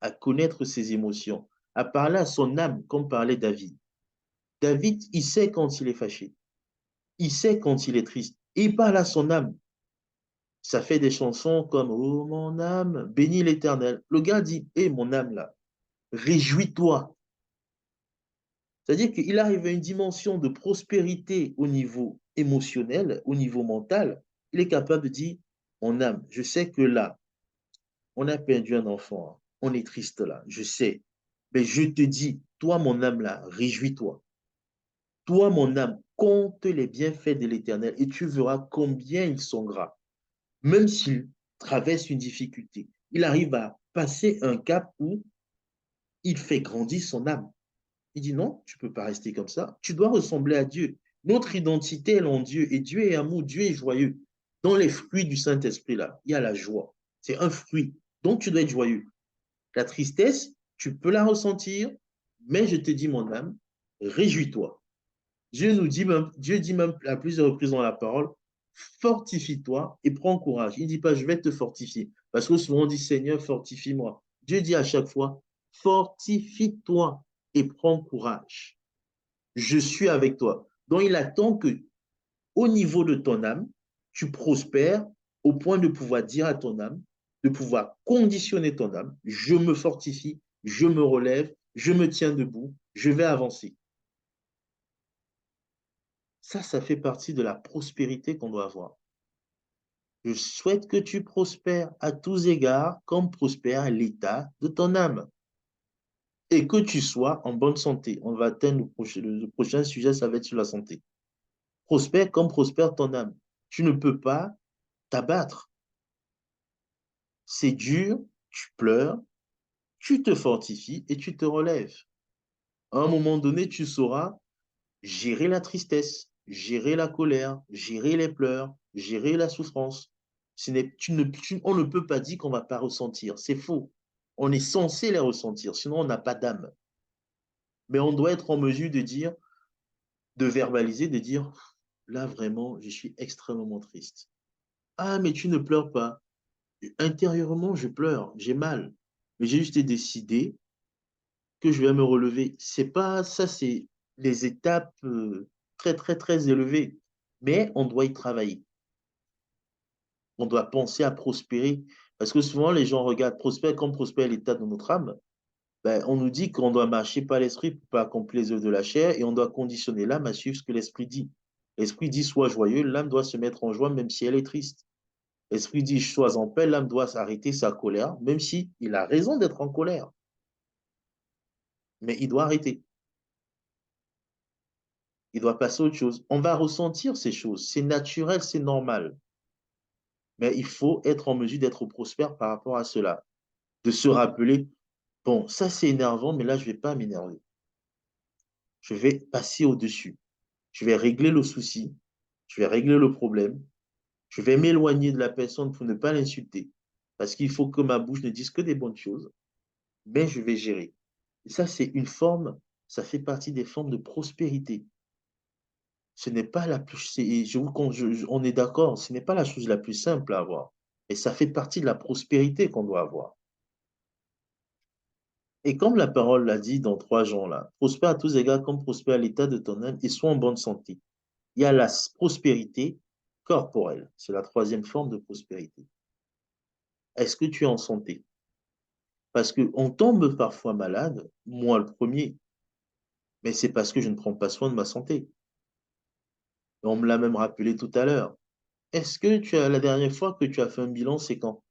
à connaître ses émotions, à parler à son âme, comme parlait David. David, il sait quand il est fâché, il sait quand il est triste, et il parle à son âme. Ça fait des chansons comme Oh mon âme, bénis l'Éternel. Le gars dit, hé mon âme là, réjouis-toi. C'est-à-dire qu'il arrive à une dimension de prospérité au niveau émotionnel, au niveau mental. Il est capable de dire, mon âme, je sais que là, on a perdu un enfant, hein. On est triste là, je sais. Mais je te dis, toi, mon âme là, réjouis-toi. Toi, mon âme, compte les bienfaits de l'Éternel et tu verras combien ils sont gras. Même s'il traverse une difficulté, il arrive à passer un cap où il fait grandir son âme. Il dit non, tu ne peux pas rester comme ça. Tu dois ressembler à Dieu. Notre identité, elle est en Dieu. Et Dieu est amour, Dieu est joyeux. Dans les fruits du Saint-Esprit, là, il y a la joie. C'est un fruit. Donc, tu dois être joyeux. La tristesse, tu peux la ressentir, mais je te dis, mon âme, réjouis-toi. Dieu dit même à plusieurs reprises dans la parole, fortifie-toi et prends courage. Il ne dit pas, je vais te fortifier. Parce que souvent on dit, Seigneur, fortifie-moi. Dieu dit à chaque fois, fortifie-toi et prends courage. Je suis avec toi. Donc, il attend que, au niveau de ton âme, tu prospères au point de pouvoir dire à ton âme, de pouvoir conditionner ton âme, je me fortifie, je me relève, je me tiens debout, je vais avancer. Ça fait partie de la prospérité qu'on doit avoir. Je souhaite que tu prospères à tous égards, comme prospère l'état de ton âme. Et que tu sois en bonne santé. On va atteindre le prochain sujet, ça va être sur la santé. Prospère comme prospère ton âme. Tu ne peux pas t'abattre. C'est dur, tu pleures, tu te fortifies et tu te relèves. À un moment donné, tu sauras gérer la tristesse, gérer la colère, gérer les pleurs, gérer la souffrance. On ne peut pas dire qu'on ne va pas ressentir. C'est faux. On est censé les ressentir, sinon on n'a pas d'âme. Mais on doit être en mesure de dire, de verbaliser, de dire, là vraiment, je suis extrêmement triste. Ah, mais tu ne pleures pas. Intérieurement, je pleure, j'ai mal. Mais j'ai juste décidé que je vais me relever. C'est pas ça, c'est les étapes très, très, très élevées. Mais on doit y travailler. On doit penser à prospérer. Parce que souvent, les gens regardent prospère comme prospère l'état de notre âme. Ben, on nous dit qu'on doit marcher par l'esprit pour pas accomplir les œuvres de la chair et on doit conditionner l'âme à suivre ce que l'esprit dit. L'esprit dit sois joyeux, l'âme doit se mettre en joie même si elle est triste. L'esprit dit sois en paix, l'âme doit arrêter sa colère, même si il a raison d'être en colère. Mais il doit arrêter. Il doit passer à autre chose. On va ressentir ces choses. C'est naturel, c'est normal. Mais il faut être en mesure d'être prospère par rapport à cela. De se rappeler, bon, ça c'est énervant, mais là, je ne vais pas m'énerver. Je vais passer au-dessus. Je vais régler le souci. Je vais régler le problème. Je vais m'éloigner de la personne pour ne pas l'insulter. Parce qu'il faut que ma bouche ne dise que des bonnes choses. Mais je vais gérer. Et ça, c'est une forme, ça fait partie des formes de prospérité. Ce n'est pas la plus, on est d'accord, ce n'est pas la chose la plus simple à avoir. Et ça fait partie de la prospérité qu'on doit avoir. Et comme la parole l'a dit dans 3 Jean là, prospère à tous égards comme prospère l'état de ton âme et sois en bonne santé. Il y a la prospérité corporelle. C'est la troisième forme de prospérité. Est-ce que tu es en santé? Parce qu'on tombe parfois malade, moi le premier, mais c'est parce que je ne prends pas soin de ma santé. On me l'a même rappelé tout à l'heure. Est-ce que la dernière fois que tu as fait un bilan, c'est quand?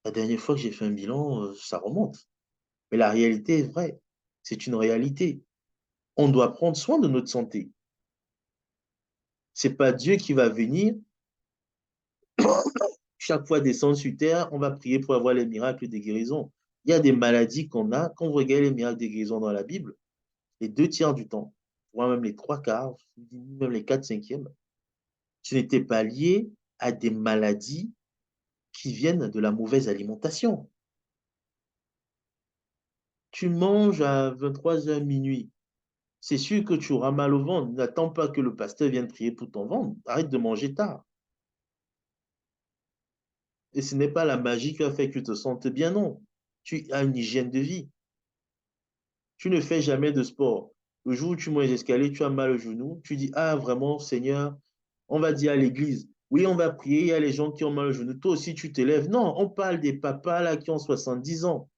La dernière fois que j'ai fait un bilan, ça remonte. Mais la réalité est vraie. C'est une réalité. On doit prendre soin de notre santé. C'est pas Dieu qui va venir chaque fois descendre sur terre, on va prier pour avoir les miracles des guérisons. Il y a des maladies qu'on a, quand vous regardez les miracles des guérisons dans la Bible, les 2 tiers du temps, voire même les 3 quarts, même les 4/5e, ce n'était pas lié à des maladies qui viennent de la mauvaise alimentation. Tu manges à 23h minuit, c'est sûr que tu auras mal au ventre. N'attends pas que le pasteur vienne prier pour ton ventre. Arrête de manger tard. Et ce n'est pas la magie qui a fait que tu te sentes bien, non. Tu as une hygiène de vie. Tu ne fais jamais de sport. Le jour où tu montes les escaliers, tu as mal au genou. Tu dis, ah, vraiment, Seigneur, on va dire à l'église. Oui, on va prier. Il y a les gens qui ont mal au genou. Toi aussi, tu t'élèves. Non, on parle des papas là qui ont 70 ans,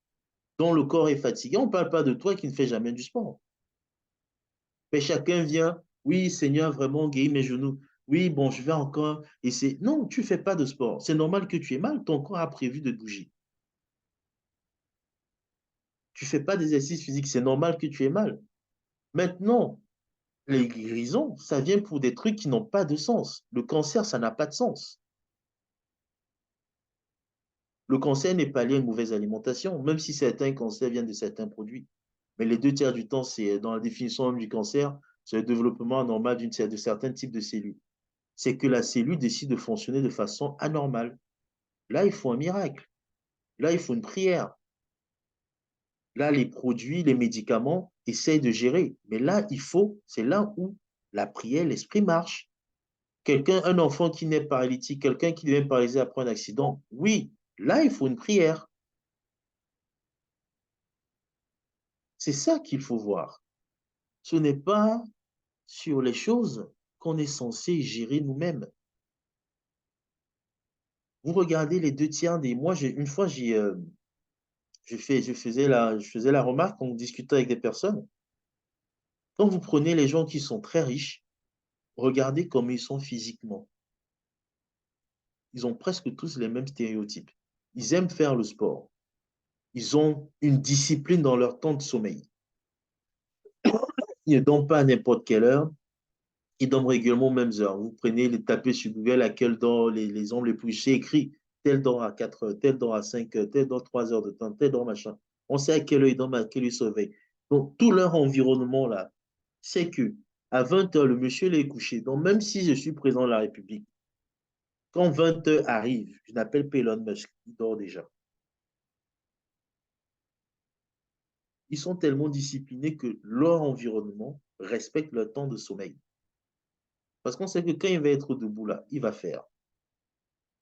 dont le corps est fatigué. On ne parle pas de toi qui ne fais jamais du sport. Mais chacun vient, oui, Seigneur, vraiment, guéris mes genoux. Oui, bon, je vais encore essayer. Non, tu ne fais pas de sport. C'est normal que tu aies mal. Ton corps a prévu de bouger. Tu ne fais pas d'exercice physique. C'est normal que tu aies mal. Maintenant, les guérisons, ça vient pour des trucs qui n'ont pas de sens. Le cancer, ça n'a pas de sens. Le cancer n'est pas lié à une mauvaise alimentation, même si certains cancers viennent de certains produits. Mais les 2 tiers du temps, c'est dans la définition même du cancer, c'est le développement anormal de certains types de cellules. C'est que la cellule décide de fonctionner de façon anormale. Là, il faut un miracle. Là, il faut une prière. Là, les produits, les médicaments essayent de gérer. Mais là, c'est là où la prière, l'esprit marche. Un enfant qui naît paralytique, quelqu'un qui devient paralysé après un accident, oui, là, il faut une prière. C'est ça qu'il faut voir. Ce n'est pas sur les choses qu'on est censé gérer nous-mêmes. Vous regardez les 2 tiers des... Moi, une fois, je faisais la remarque en discutant avec des personnes. Quand vous prenez les gens qui sont très riches, regardez comment ils sont physiquement. Ils ont presque tous les mêmes stéréotypes. Ils aiment faire le sport. Ils ont une discipline dans leur temps de sommeil. Ils ne dorment pas à n'importe quelle heure. Ils dorment régulièrement aux mêmes heures. Vous prenez, les tapez sur Google à quelle dort les hommes les plus riches. C'est écrit. Tel dort à 4 heures, tel dort à 5 heures, tel dort 3 heures de temps, tel dort machin. On sait à quelle heure ils dorment, à quelle heure ils se réveillent. Donc, tout leur environnement là, c'est que à 20 heures, le monsieur il est couché. Donc, même si je suis président de la République, quand 20 heures arrive, je n'appelle pas Elon Musk, il dort déjà. Ils sont tellement disciplinés que leur environnement respecte leur temps de sommeil. Parce qu'on sait que quand il va être debout là, il va faire.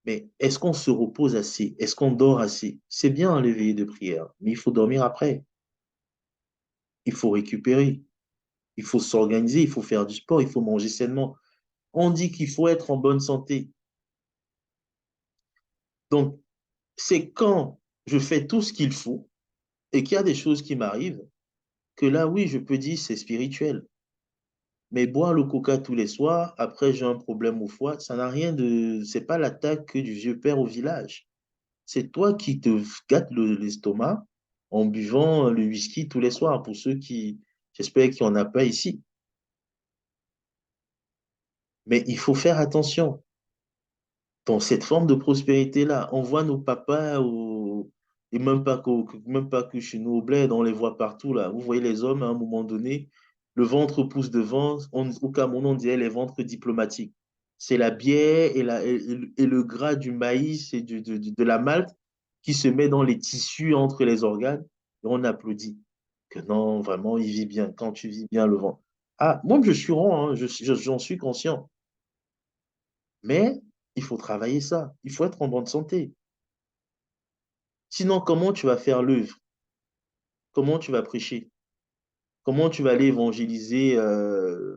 Mais est-ce qu'on se repose assez? Est-ce qu'on dort assez? C'est bien les veillées de prière, mais il faut dormir après. Il faut récupérer. Il faut s'organiser, il faut faire du sport, il faut manger sainement. On dit qu'il faut être en bonne santé. Donc, c'est quand je fais tout ce qu'il faut et qu'il y a des choses qui m'arrivent que là, oui, je peux dire c'est spirituel. Mais boire le coca tous les soirs, après j'ai un problème au foie, ça n'a rien de... C'est pas l'attaque du vieux père au village. C'est toi qui te gâtes l'estomac en buvant le whisky tous les soirs. Pour ceux qui, j'espère qu'il n'y en a pas ici. Mais il faut faire attention. Dans cette forme de prospérité-là, on voit nos papas et même pas que chez nous au bled, on les voit partout là. Vous voyez les hommes à un moment donné, le ventre pousse devant. Au Cameroun, on dirait les ventres diplomatiques. C'est la bière et le gras du maïs et de la malt qui se met dans les tissus entre les organes et on applaudit. Que non, vraiment, il vit bien. Quand tu vis bien le ventre. Ah, moi, je suis rond, hein, j'en suis conscient. Mais il faut travailler ça. Il faut être en bonne santé. Sinon, comment tu vas faire l'œuvre? Comment tu vas prêcher? Comment tu vas aller évangéliser,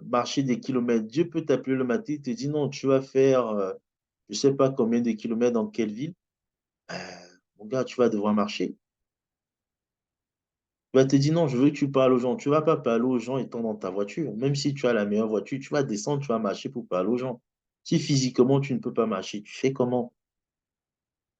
marcher des kilomètres? Dieu peut t'appeler le matin, il te dit non, tu vas faire, je ne sais pas combien de kilomètres dans quelle ville. Euh, Mon gars, tu vas devoir marcher. Il va te dire non, je veux que tu parles aux gens. Tu ne vas pas parler aux gens étant dans ta voiture. Même si tu as la meilleure voiture, tu vas descendre, tu vas marcher pour parler aux gens. Si physiquement tu ne peux pas marcher, tu fais comment?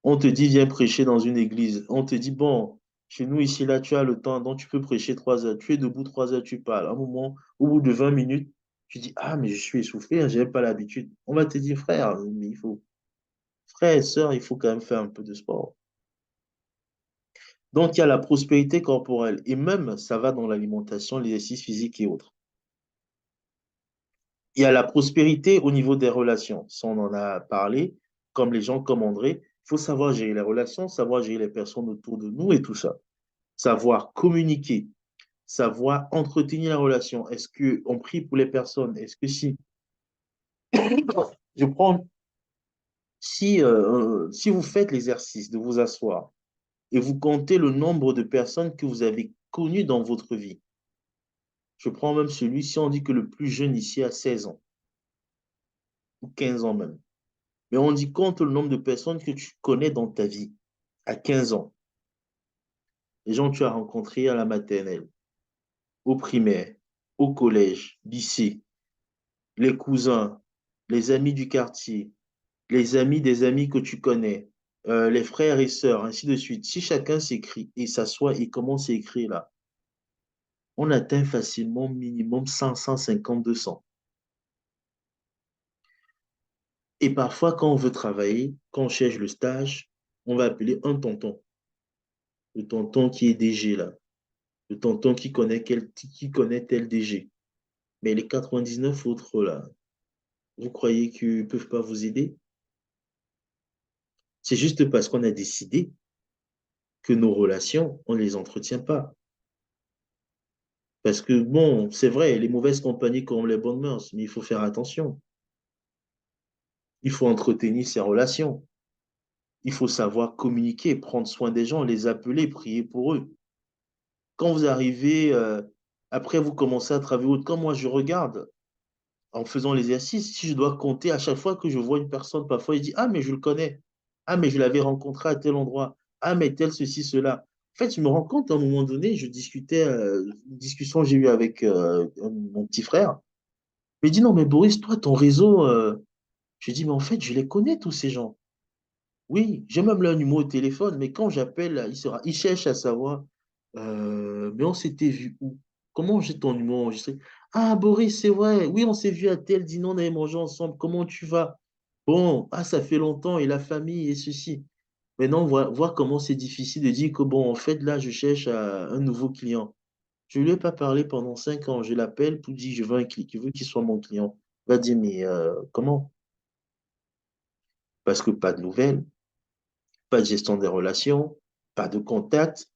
On te dit, viens prêcher dans une église. On te dit, bon, chez nous, ici, là, tu as le temps, donc tu peux prêcher 3 heures. Tu es debout 3 heures, tu parles. À un moment, au bout de 20 minutes, tu dis, ah, mais je suis essoufflé, hein, je n'ai pas l'habitude. On va te dire, frère, mais il faut, frère et sœur, il faut quand même faire un peu de sport. Donc, il y a la prospérité corporelle. Et même, ça va dans l'alimentation, l'exercice physique et autres. Il y a la prospérité au niveau des relations. Ça, on en a parlé, comme les gens comme André. Il faut savoir gérer les relations, savoir gérer les personnes autour de nous et tout ça. Savoir communiquer, savoir entretenir la relation. Est-ce qu'on prie pour les personnes? Est-ce que si, je prends, si vous faites l'exercice de vous asseoir et vous comptez le nombre de personnes que vous avez connues dans votre vie, je prends même celui-ci, on dit que le plus jeune ici a 16 ans, ou 15 ans même. Mais on dit compte le nombre de personnes que tu connais dans ta vie à 15 ans. Les gens que tu as rencontrés à la maternelle, au primaire, au collège, lycée, les cousins, les amis du quartier, les amis des amis que tu connais, les frères et sœurs, ainsi de suite. Si chacun s'écrit et s'assoit et commence à écrire là, on atteint facilement minimum 100, 150, 200. Et parfois, quand on veut travailler, quand on cherche le stage, on va appeler un tonton. Le tonton qui est DG là. Le tonton qui connaît tel DG. Mais les 99 autres là, vous croyez qu'ils ne peuvent pas vous aider? C'est juste parce qu'on a décidé que nos relations, on ne les entretient pas. Parce que, bon, c'est vrai, les mauvaises compagnies comme les bonnes mœurs, mais il faut faire attention. Il faut entretenir ses relations. Il faut savoir communiquer, prendre soin des gens, les appeler, prier pour eux. Quand vous arrivez, après vous commencez à travailler, comme moi je regarde, en faisant l'exercice, si je dois compter à chaque fois que je vois une personne, parfois il dit, ah, mais je le connais. Ah, mais je l'avais rencontré à tel endroit. Ah, mais tel ceci, cela. En fait, je me rends compte à un moment donné, je discutais, une discussion que j'ai eue avec mon petit frère. Il me dit, non, mais Boris, toi, ton réseau, je dis, mais en fait, je les connais, tous ces gens. Oui, j'ai même leur numéro de téléphone, mais quand j'appelle, il cherche à savoir, mais on s'était vu où? Comment j'ai ton numéro enregistré? Ah, Boris, c'est vrai. Oui, on s'est vu à tel dîner, on avait mangé ensemble. Comment tu vas? Bon, ah, ça fait longtemps, et la famille, et ceci. Maintenant, voir comment c'est difficile de dire que, bon, en fait, là, je cherche un nouveau client. Je ne lui ai pas parlé pendant 5 ans. Je l'appelle pour dire, je veux un client, je veux qu'il soit mon client. Il va dire, mais comment? Parce que pas de nouvelles, pas de gestion des relations, pas de contact,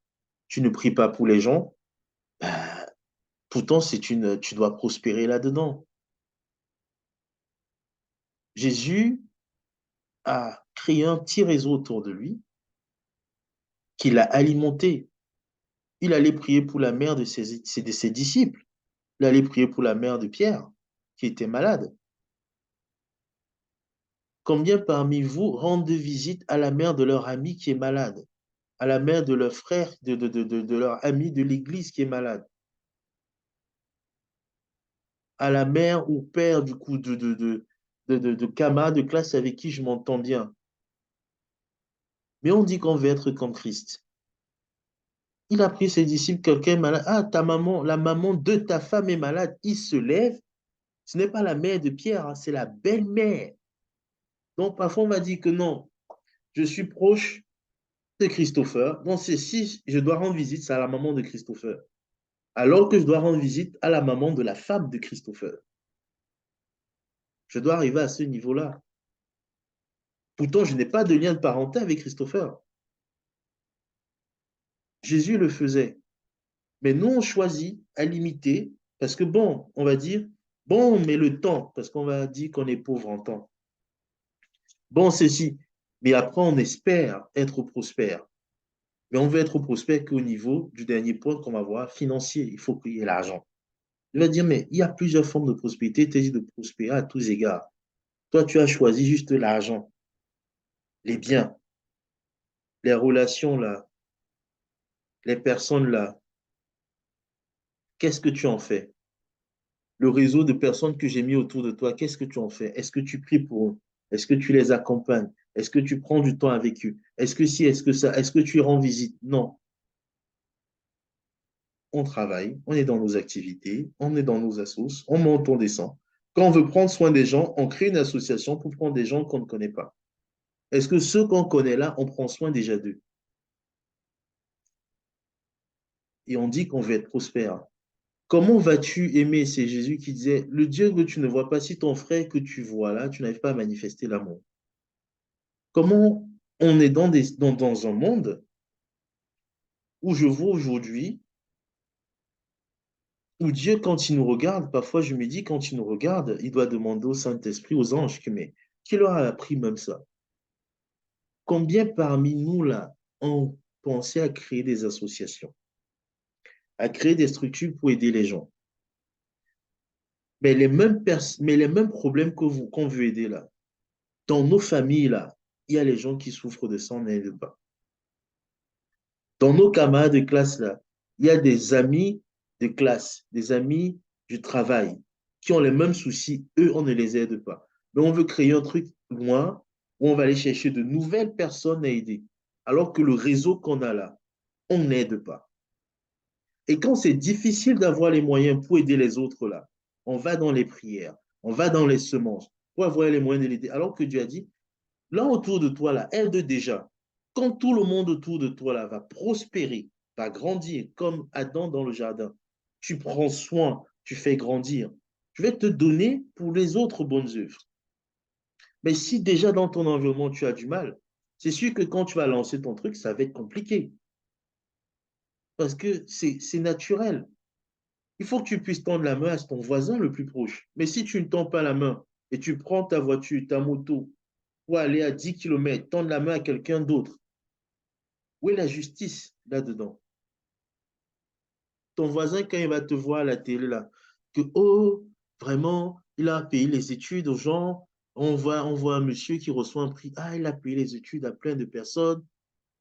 tu ne pries pas pour les gens, bah, pourtant tu dois prospérer là-dedans. Jésus a créé un petit réseau autour de lui qu'il a alimenté. Il allait prier pour la mère de ses disciples. Il allait prier pour la mère de Pierre, qui était malade. Combien parmi vous rendent visite à la mère de leur ami qui est malade, à la mère de leur frère, de leur ami de l'église qui est malade, à la mère ou père du coup de camarades de classe avec qui je m'entends bien. Mais on dit qu'on veut être comme Christ. Il a pris ses disciples, quelqu'un est malade. Ah, ta maman, la maman de ta femme est malade. Il se lève. Ce n'est pas la mère de Pierre, hein, c'est la belle-mère. Donc parfois on va dire que non, je suis proche de Christopher. Donc c'est si je dois rendre visite, c'est à la maman de Christopher. Alors que je dois rendre visite à la maman de la femme de Christopher. Je dois arriver à ce niveau-là. Pourtant, je n'ai pas de lien de parenté avec Christopher. Jésus le faisait. Mais nous, on choisit à limiter parce que, bon, on va dire, bon, mais le temps, parce qu'on va dire qu'on est pauvre en temps. Bon, ceci. Mais après, on espère être prospère. Mais on veut être prospère qu'au niveau du dernier point qu'on va voir, financier. Il faut qu'il y ait l'argent. Il va dire, mais il y a plusieurs formes de prospérité. Tu as dit de prospérer à tous égards. Toi, tu as choisi juste l'argent, les biens, les relations là, les personnes là. Qu'est-ce que tu en fais? Le réseau de personnes que j'ai mis autour de toi, qu'est-ce que tu en fais? Est-ce que tu pries pour eux? Est-ce que tu les accompagnes? Est-ce que tu prends du temps avec eux? Est-ce que si, est-ce que ça, est-ce que tu rends visite? Non. On travaille, on est dans nos activités, on est dans nos assos, on monte, on descend. Quand on veut prendre soin des gens, on crée une association pour prendre des gens qu'on ne connaît pas. Est-ce que ceux qu'on connaît là, on prend soin déjà d'eux? Et on dit qu'on veut être prospère. Comment vas-tu aimer? C'est Jésus qui disait, le Dieu que tu ne vois pas, si ton frère que tu vois là, tu n'arrives pas à manifester l'amour. Comment on est dans un monde où je vois aujourd'hui, où Dieu, quand il nous regarde, parfois je me dis, quand il nous regarde, il doit demander au Saint-Esprit, aux anges, mais qui leur a appris même ça? Combien parmi nous, là, ont pensé à créer des associations, à créer des structures pour aider les gens? Mais les mêmes problèmes qu'on veut aider là, dans nos familles là, il y a les gens qui souffrent de ça, on n'aide pas. Dans nos camarades de classe, là, il y a des amis de classe, des amis du travail qui ont les mêmes soucis. Eux, on ne les aide pas. Mais on veut créer un truc loin où on va aller chercher de nouvelles personnes à aider. Alors que le réseau qu'on a là, on n'aide pas. Et quand c'est difficile d'avoir les moyens pour aider les autres là, on va dans les prières, on va dans les semences pour avoir les moyens de l'aider. Alors que Dieu a dit, là autour de toi, là, aide déjà. Quand tout le monde autour de toi là, va prospérer, va grandir comme Adam dans le jardin, tu prends soin, tu fais grandir. Je vais te donner pour les autres bonnes œuvres. Mais si déjà dans ton environnement, tu as du mal, c'est sûr que quand tu vas lancer ton truc, ça va être compliqué. Parce que c'est naturel. Il faut que tu puisses tendre la main à ton voisin le plus proche. Mais si tu ne tends pas la main et tu prends ta voiture, ta moto, pour aller à 10 km, tendre la main à quelqu'un d'autre, où est la justice là-dedans? Ton voisin, quand il va te voir à la télé, là, que, oh, vraiment, Il a payé les études aux gens. On voit un monsieur qui reçoit un prix. Ah, il a payé les études à plein de personnes.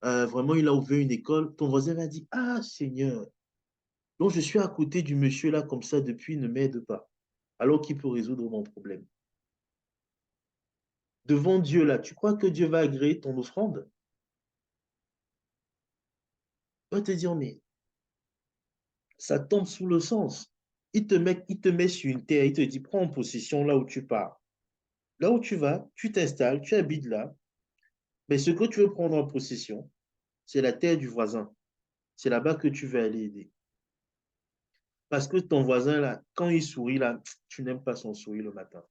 Vraiment, il a ouvert une école. Ton voisin va dire, ah, Seigneur. Donc, je suis à côté du monsieur là comme ça depuis, il ne m'aide pas. Alors qu'il peut résoudre mon problème. Devant Dieu là, tu crois que Dieu va agréer ton offrande? Il va te dire, mais ça tombe sous le sens. Il te met sur une terre, il te dit, prends en possession là où tu pars. Là où tu vas, tu t'installes, tu habites là. Mais ce que tu veux prendre en possession, c'est la terre du voisin. C'est là-bas que tu veux aller aider. Parce que ton voisin, là, quand il sourit, là, tu n'aimes pas son sourire le matin.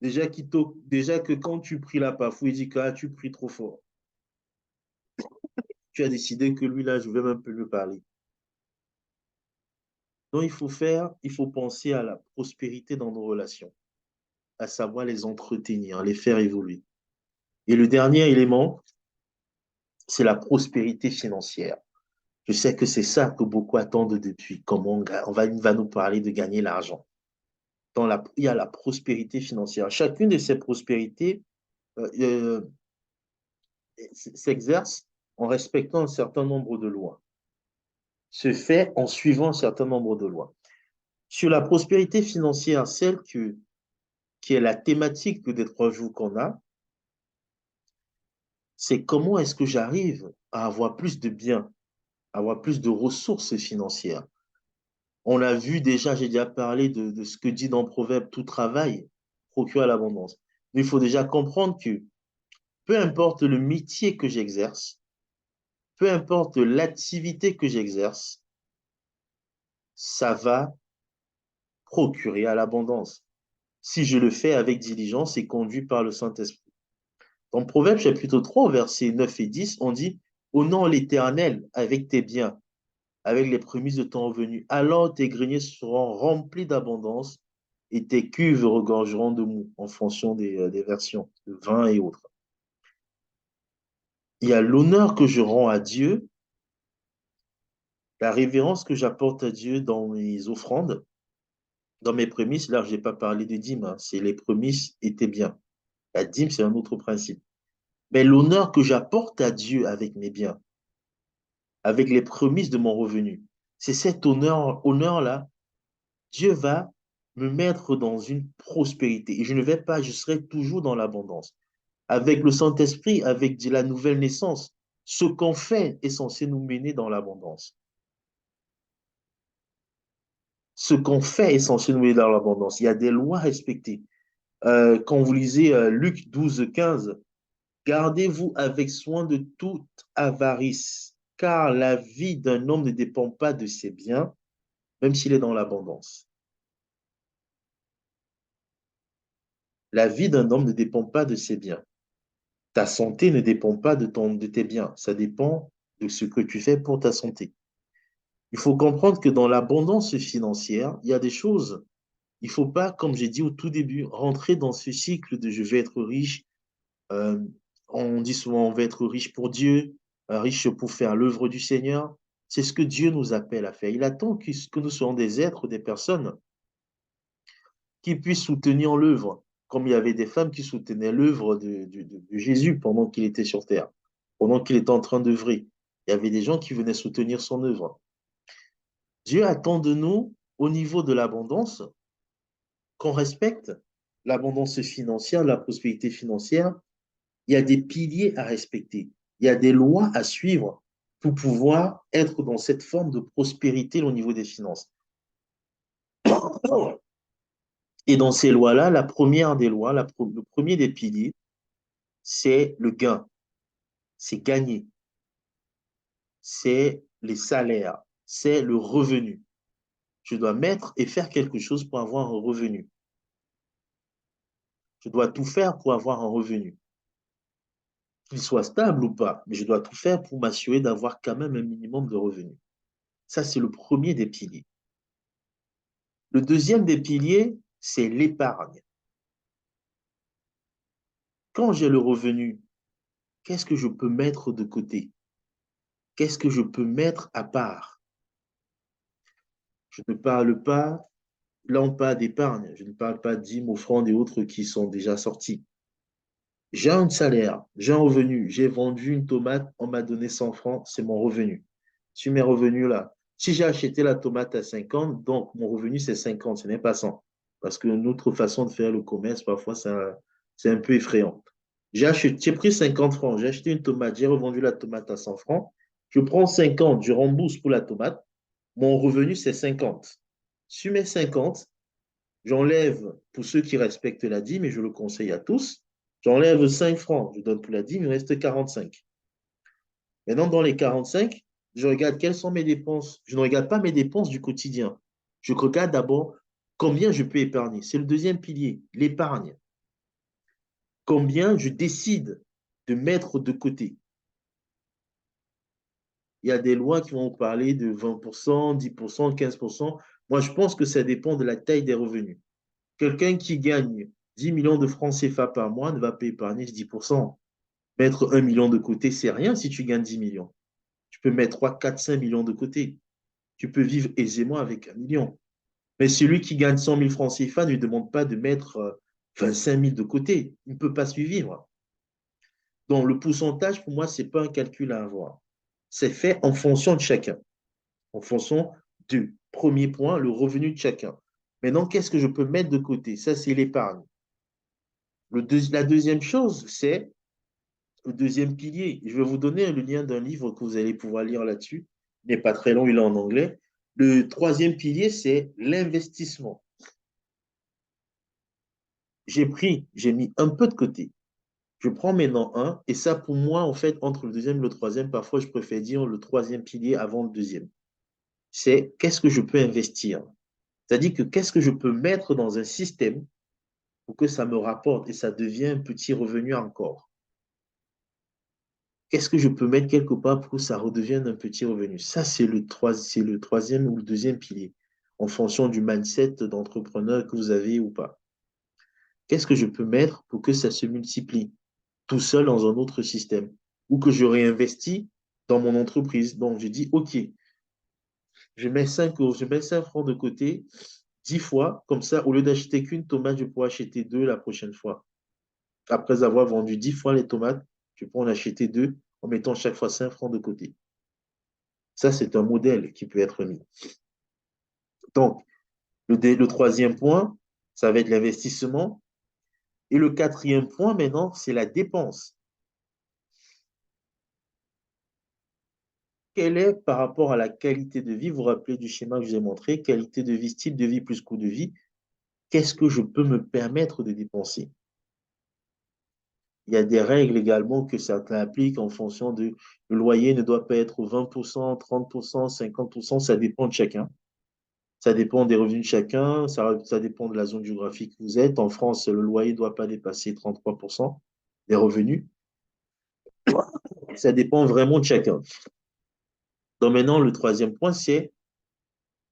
Déjà que quand tu pries là, parfois, il dit que ah, tu pries trop fort. Tu as décidé que lui, là, je vais même plus lui parler. Donc, il faut penser à la prospérité dans nos relations, à savoir les entretenir, les faire évoluer. Et le dernier élément, c'est la prospérité financière. Je sais que c'est ça que beaucoup attendent depuis. Comment il va nous parler de gagner l'argent. Il y a la prospérité financière. Chacune de ces prospérités euh, s'exerce en respectant un certain nombre de lois, se fait en suivant un certain nombre de lois. Sur la prospérité financière, qui est la thématique des 3 jours qu'on a, c'est comment est-ce que j'arrive à avoir plus de biens, à avoir plus de ressources financières. On l'a vu déjà, j'ai déjà parlé de ce que dit dans Proverbe, tout travail procure l'abondance. Mais il faut déjà comprendre que peu importe le métier que j'exerce, peu importe l'activité que j'exerce, ça va procurer à l'abondance. Si je le fais avec diligence et conduit par le Saint-Esprit. Dans Proverbe chapitre 3, versets 9 et 10, on dit, honore l'Éternel avec tes biens, avec les prémices de ton revenu. Alors tes greniers seront remplis d'abondance et tes cuves regorgeront de mou, en fonction des versions, de vin et autres. Il y a l'honneur que je rends à Dieu, la révérence que j'apporte à Dieu dans mes offrandes, dans mes prémices. Là, je n'ai pas parlé de dîmes, hein, c'est les prémices et tes biens. La dîme, c'est un autre principe. Mais l'honneur que j'apporte à Dieu avec mes biens, avec les prémices de mon revenu, c'est cet honneur-là. Dieu va me mettre dans une prospérité et je ne vais pas, je serai toujours dans l'abondance. Avec le Saint-Esprit, avec la nouvelle naissance, ce qu'on fait est censé nous mener dans l'abondance. Ce qu'on fait est censé nous mener dans l'abondance. Il y a des lois respectées. Quand vous lisez Luc 12, 15, gardez-vous avec soin de toute avarice, car la vie d'un homme ne dépend pas de ses biens, même s'il est dans l'abondance. La vie d'un homme ne dépend pas de ses biens. Ta santé ne dépend pas de tes biens. Ça dépend de ce que tu fais pour ta santé. Il faut comprendre que dans l'abondance financière, il y a des choses. Il ne faut pas, comme j'ai dit au tout début, rentrer dans ce cycle de je vais être riche. Euh, on dit souvent on va être riche pour Dieu, riche pour faire l'œuvre du Seigneur. C'est ce que Dieu nous appelle à faire. Il attend que nous soyons des êtres, des personnes qui puissent soutenir l'œuvre, comme il y avait des femmes qui soutenaient l'œuvre de Jésus pendant qu'il était sur terre, pendant qu'il était en train d'œuvrer. Il y avait des gens qui venaient soutenir son œuvre. Dieu attend de nous, au niveau de l'abondance, qu'on respecte l'abondance financière, la prospérité financière. Il y a des piliers à respecter. Il y a des lois à suivre pour pouvoir être dans cette forme de prospérité au niveau des finances. Et dans ces lois-là, la première des lois, le premier des piliers, c'est le gain, c'est gagner, c'est les salaires, c'est le revenu. Je dois mettre et faire quelque chose pour avoir un revenu. Je dois tout faire pour avoir un revenu. Qu'il soit stable ou pas, mais je dois tout faire pour m'assurer d'avoir quand même un minimum de revenus. Ça, c'est le premier des piliers. Le deuxième des piliers, c'est l'épargne. Quand j'ai le revenu, qu'est-ce que je peux mettre de côté? Qu'est-ce que je peux mettre à part? Je ne parle pas Là, on parle d'épargne. Je ne parle pas de dîmes, offrandes et autres qui sont déjà sortis. J'ai un salaire, j'ai un revenu, j'ai vendu une tomate, on m'a donné 100 francs, c'est mon revenu. Sur mes revenus là, si j'ai acheté la tomate à 50, donc mon revenu c'est 50, ce n'est pas 100. Parce que notre façon de faire le commerce, parfois, c'est un peu effrayant. J'ai pris 50 francs, j'ai acheté une tomate, j'ai revendu la tomate à 100 francs, je prends 50, je rembourse pour la tomate, mon revenu c'est 50. Sur mes 50, j'enlève, pour ceux qui respectent la dîme, et je le conseille à tous, j'enlève 5 francs, je donne pour la dîme, il me reste 45. Maintenant, dans les 45, je regarde quelles sont mes dépenses. Je ne regarde pas mes dépenses du quotidien. Je regarde d'abord combien je peux épargner. C'est le deuxième pilier, l'épargne. Combien je décide de mettre de côté. Il y a des lois qui vont parler de 20%, 10%, 15%. Moi, je pense que ça dépend de la taille des revenus. Quelqu'un qui gagne 10 millions de francs CFA par mois ne va pas épargner 10%. Mettre 1 million de côté, c'est rien si tu gagnes 10 millions. Tu peux mettre 3, 4, 5 millions de côté. Tu peux vivre aisément avec 1 million. Mais celui qui gagne 100 000 francs CFA ne lui demande pas de mettre 25 000 de côté. Il ne peut pas suivre vivre. Donc, le pourcentage, pour moi, ce n'est pas un calcul à avoir. C'est fait en fonction de chacun, en fonction du premier point, le revenu de chacun. Maintenant, qu'est-ce que je peux mettre de côté? Ça, c'est l'épargne. La deuxième chose, c'est le deuxième pilier. Je vais vous donner le lien d'un livre que vous allez pouvoir lire là-dessus. Il n'est pas très long, il est en anglais. Le troisième pilier, c'est l'investissement. J'ai mis un peu de côté. Je prends maintenant un, et ça, pour moi, en fait, entre le deuxième et le troisième, parfois, je préfère dire le troisième pilier avant le deuxième. C'est qu'est-ce que je peux investir? C'est-à-dire que qu'est-ce que je peux mettre dans un système pour que ça me rapporte et ça devient un petit revenu encore? Qu'est-ce que je peux mettre quelque part pour que ça redevienne un petit revenu? Ça, c'est le troisième ou le deuxième pilier, en fonction du mindset d'entrepreneur que vous avez ou pas. Qu'est-ce que je peux mettre pour que ça se multiplie tout seul dans un autre système ou que je réinvestis dans mon entreprise? Donc, je dis, OK, je mets 5 euros, je mets 5 francs de côté 10 fois, comme ça, au lieu d'acheter qu'une tomate, je pourrais acheter deux la prochaine fois. Après avoir vendu 10 fois les tomates, je peux en acheter deux en mettant chaque fois 5 francs de côté. Ça, c'est un modèle qui peut être mis. Donc, le troisième point, ça va être l'investissement. Et le quatrième point, maintenant, c'est la dépense. Quelle est par rapport à la qualité de vie? Vous vous rappelez du schéma que je vous ai montré, qualité de vie, style de vie plus coût de vie. Qu'est-ce que je peux me permettre de dépenser? Il y a des règles également que certains appliquent en fonction de le loyer ne doit pas être 20%, 30%, 50%, ça dépend de chacun. Ça dépend des revenus de chacun, ça dépend de la zone géographique que vous êtes. En France, le loyer ne doit pas dépasser 33% des revenus. Ça dépend vraiment de chacun. Donc maintenant, le troisième point, c'est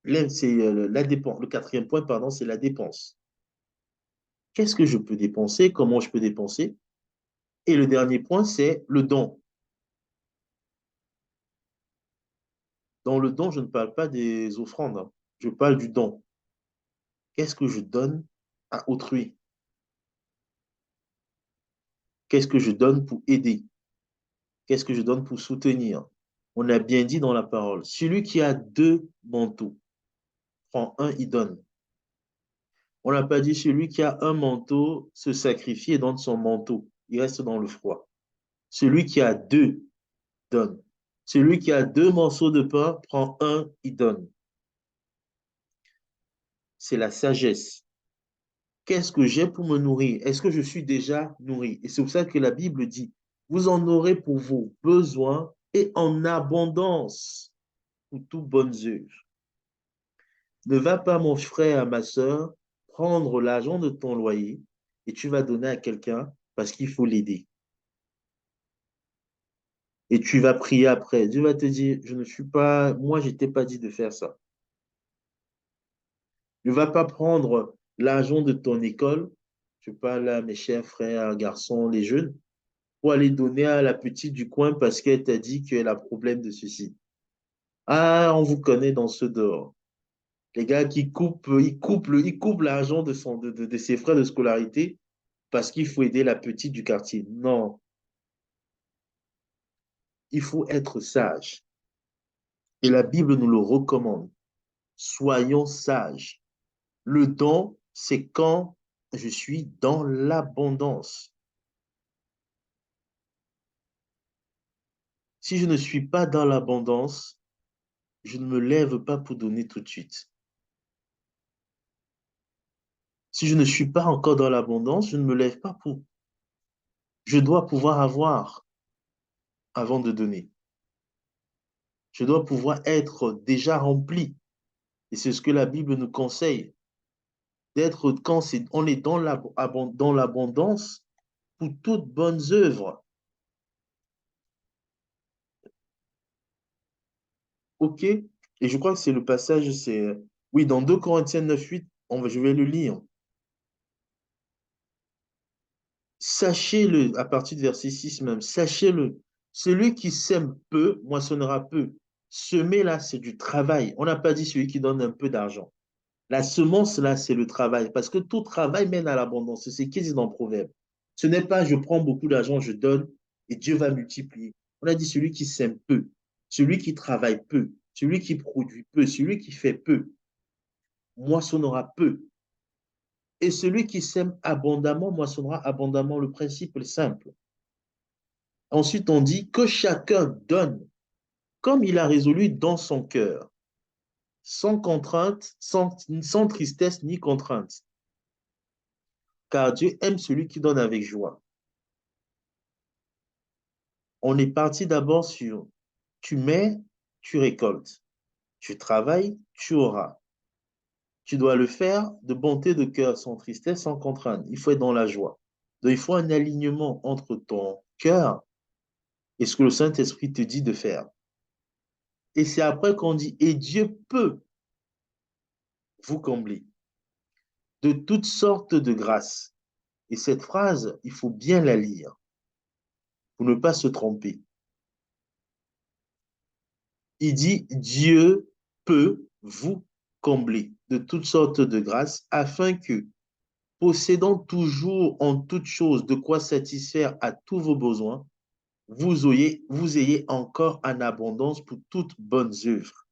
la dépense. Le quatrième point, pardon, c'est la dépense. Qu'est-ce que je peux dépenser? Comment je peux dépenser? Et le dernier point, c'est le don. Dans le don, je ne parle pas des offrandes, hein. Je parle du don. Qu'est-ce que je donne à autrui? Qu'est-ce que je donne pour aider? Qu'est-ce que je donne pour soutenir? On a bien dit dans la parole, celui qui a deux manteaux, prend un, il donne. On n'a pas dit celui qui a un manteau se sacrifie et donne son manteau. Il reste dans le froid. Celui qui a deux donne. Celui qui a deux morceaux de pain prend un, il donne. C'est la sagesse. Qu'est-ce que j'ai pour me nourrir? Est-ce que je suis déjà nourri? Et c'est pour ça que la Bible dit, vous en aurez pour vos besoins et en abondance pour toutes bonnes œuvres. Ne va pas, mon frère, ma soeur, prendre l'argent de ton loyer et tu vas donner à quelqu'un parce qu'il faut l'aider. Et tu vas prier après. Dieu va te dire, je ne suis pas, moi, je t'ai pas dit de faire ça. Ne va pas prendre l'argent de ton école, je parle à mes chers frères, garçons, les jeunes, pour aller donner à la petite du coin parce qu'elle t'a dit qu'elle a problème de ceci. Ah, on vous connaît dans ce dehors. Les gars qui ils coupent l'argent de ses frais de scolarité parce qu'il faut aider la petite du quartier. Non, il faut être sage. Et la Bible nous le recommande. Soyons sages. Le don, c'est quand je suis dans l'abondance. Si je ne suis pas dans l'abondance, je ne me lève pas pour donner tout de suite. Si je ne suis pas encore dans l'abondance, je ne me lève pas pour. Je dois pouvoir avoir avant de donner. Je dois pouvoir être déjà rempli. Et c'est ce que la Bible nous conseille, d'être quand on est dans l'abondance pour toutes bonnes œuvres. OK? Et je crois que c'est le passage, oui, dans 2 Corinthiens 9:8, je vais le lire. Sachez-le, à partir du verset 6 même, sachez-le, celui qui sème peu, moissonnera peu. Semer là, c'est du travail. On n'a pas dit celui qui donne un peu d'argent. La semence là, c'est le travail, parce que tout travail mène à l'abondance. C'est ce qu'ils disent dans le Proverbe. Ce n'est pas je prends beaucoup d'argent, je donne et Dieu va multiplier. On a dit celui qui sème peu, celui qui travaille peu, celui qui produit peu, celui qui fait peu, moissonnera peu. Et celui qui sème abondamment moissonnera abondamment. Le principe est simple. Ensuite, on dit que chacun donne comme il a résolu dans son cœur, sans contrainte, sans tristesse ni contrainte. Car Dieu aime celui qui donne avec joie. On est parti d'abord sur tu mets, tu récoltes. Tu travailles, tu auras. Tu dois le faire de bonté de cœur, sans tristesse, sans contrainte. Il faut être dans la joie. Donc, il faut un alignement entre ton cœur et ce que le Saint-Esprit te dit de faire. Et c'est après qu'on dit, et Dieu peut vous combler de toutes sortes de grâces. Et cette phrase, il faut bien la lire pour ne pas se tromper. Il dit, Dieu peut vous combler de toutes sortes de grâces afin que, possédant toujours en toutes choses de quoi satisfaire à tous vos besoins, vous ayez encore en abondance pour toutes bonnes œuvres.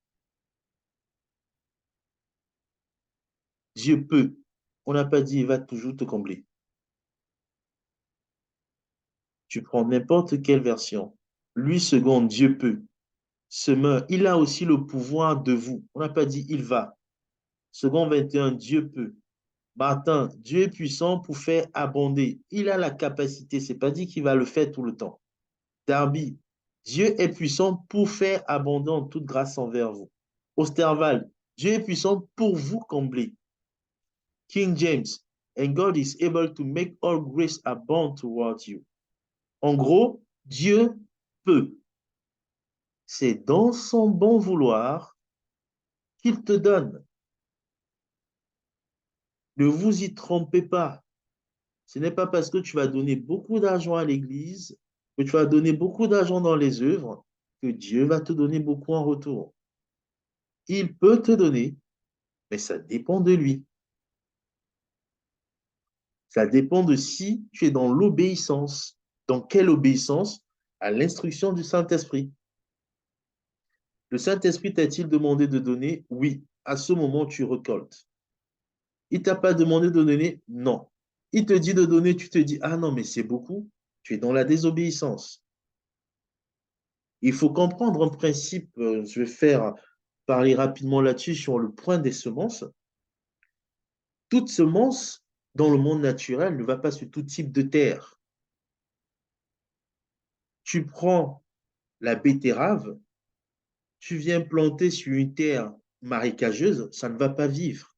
Dieu peut. On n'a pas dit il va toujours te combler. Tu prends n'importe quelle version. Lui, second, Dieu peut. Se meurt. Il a aussi le pouvoir de vous. On n'a pas dit il va. Second 21, Dieu peut. Martin, Dieu est puissant pour faire abonder. Il a la capacité. C'est pas dit qu'il va le faire tout le temps. Darby, Dieu est puissant pour faire abondant toute grâce envers vous. Osterval, Dieu est puissant pour vous combler. King James, and God is able to make all grace abound towards you. En gros, Dieu peut. C'est dans son bon vouloir qu'il te donne. Ne vous y trompez pas. Ce n'est pas parce que tu vas donner beaucoup d'argent à l'Église, que tu vas donner beaucoup d'argent dans les œuvres, que Dieu va te donner beaucoup en retour. Il peut te donner, mais ça dépend de lui. Ça dépend de si tu es dans l'obéissance. Dans quelle obéissance? À l'instruction du Saint-Esprit. Le Saint-Esprit t'a-t-il demandé de donner? Oui. À ce moment, tu récoltes. Il ne t'a pas demandé de donner? Non. Il te dit de donner, tu te dis, ah non, mais c'est beaucoup. Tu es dans la désobéissance. Il faut comprendre un principe, je vais parler rapidement là-dessus sur le point des semences. Toute semence dans le monde naturel ne va pas sur tout type de terre. Tu prends la betterave, tu viens planter sur une terre marécageuse, ça ne va pas vivre.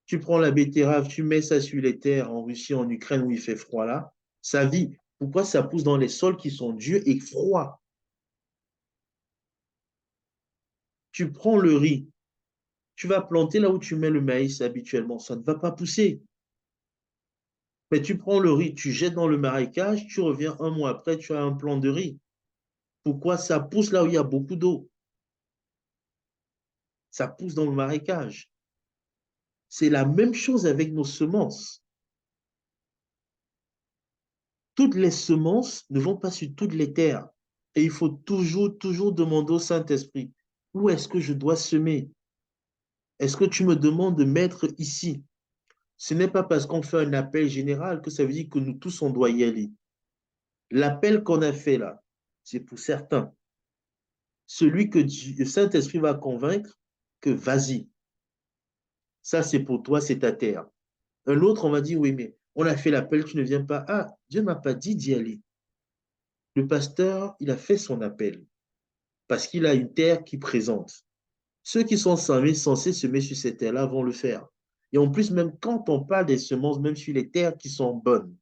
Tu prends la betterave, tu mets ça sur les terres en Russie, en Ukraine où il fait froid là, ça vit. Pourquoi ça pousse dans les sols qui sont durs et froids? Tu prends le riz, tu vas planter là où tu mets le maïs habituellement, ça ne va pas pousser. Mais tu prends le riz, tu jettes dans le marécage, tu reviens un mois après, tu as un plant de riz. Pourquoi ça pousse là où il y a beaucoup d'eau? ça pousse dans le marécage. C'est la même chose avec nos semences. Toutes les semences ne vont pas sur toutes les terres. Et il faut toujours demander au Saint-Esprit, où est-ce que je dois semer? Est-ce que tu me demandes de mettre ici? Ce n'est pas parce qu'on fait un appel général que ça veut dire que nous tous, on doit y aller. L'appel qu'on a fait là, c'est pour certains. Celui que le Saint-Esprit va convaincre que vas-y, ça c'est pour toi, c'est ta terre. Un autre, on va dire, oui, mais on a fait l'appel, tu ne viens pas. Ah, Dieu ne m'a pas dit d'y aller. Le pasteur, il a fait son appel parce qu'il a une terre qui présente. Ceux qui sont censés semer sur cette terre-là vont le faire. Et en plus, même quand on parle des semences, même sur les terres qui sont bonnes,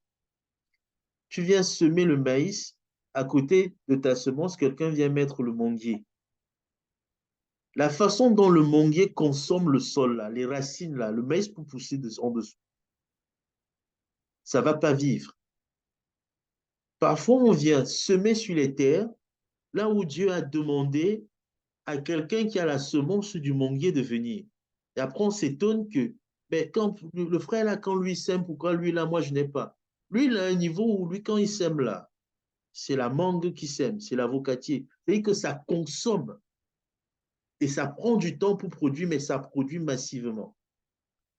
tu viens semer le maïs, à côté de ta semence, quelqu'un vient mettre le manguier. La façon dont le manguier consomme le sol, là, les racines, là, le maïs pour pousser en dessous, ça ne va pas vivre. Parfois, on vient semer sur les terres, là où Dieu a demandé à quelqu'un qui a la semence du manguier de venir. Et après, on s'étonne que, mais quand le frère là, quand lui sème, pourquoi lui là, moi je n'ai pas? Lui, il a un niveau où lui, quand il sème là, c'est la mangue qui sème, c'est l'avocatier. C'est-à-dire que ça consomme et ça prend du temps pour produire, mais ça produit massivement.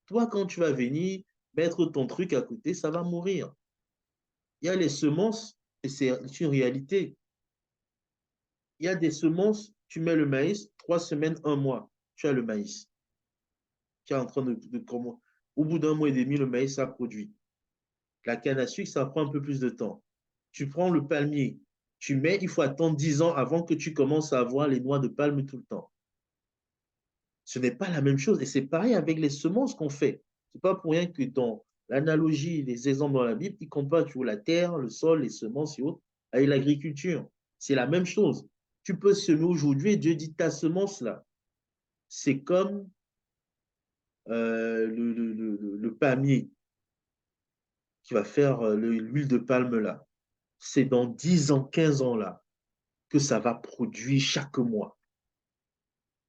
Toi, quand tu vas venir mettre ton truc à côté, ça va mourir. Il y a les semences, et c'est une réalité. Il y a des semences, tu mets le maïs, 3 semaines, un mois, tu as le maïs. Qui est en train de comment. Au bout d'un mois et demi, le maïs, ça produit. La canne à sucre, ça prend un peu plus de temps. Tu prends le palmier, tu mets, il faut attendre 10 ans avant que tu commences à avoir les noix de palme tout le temps. Ce n'est pas la même chose. Et c'est pareil avec les semences qu'on fait. Ce n'est pas pour rien que dans l'analogie, les exemples dans la Bible, ils comparent toujours la terre, le sol, les semences et autres avec l'agriculture. C'est la même chose. Tu peux semer aujourd'hui et Dieu dit ta semence là. C'est comme le palmier qui va faire l'huile de palme là. C'est dans 10 ans, 15 ans là que ça va produire chaque mois.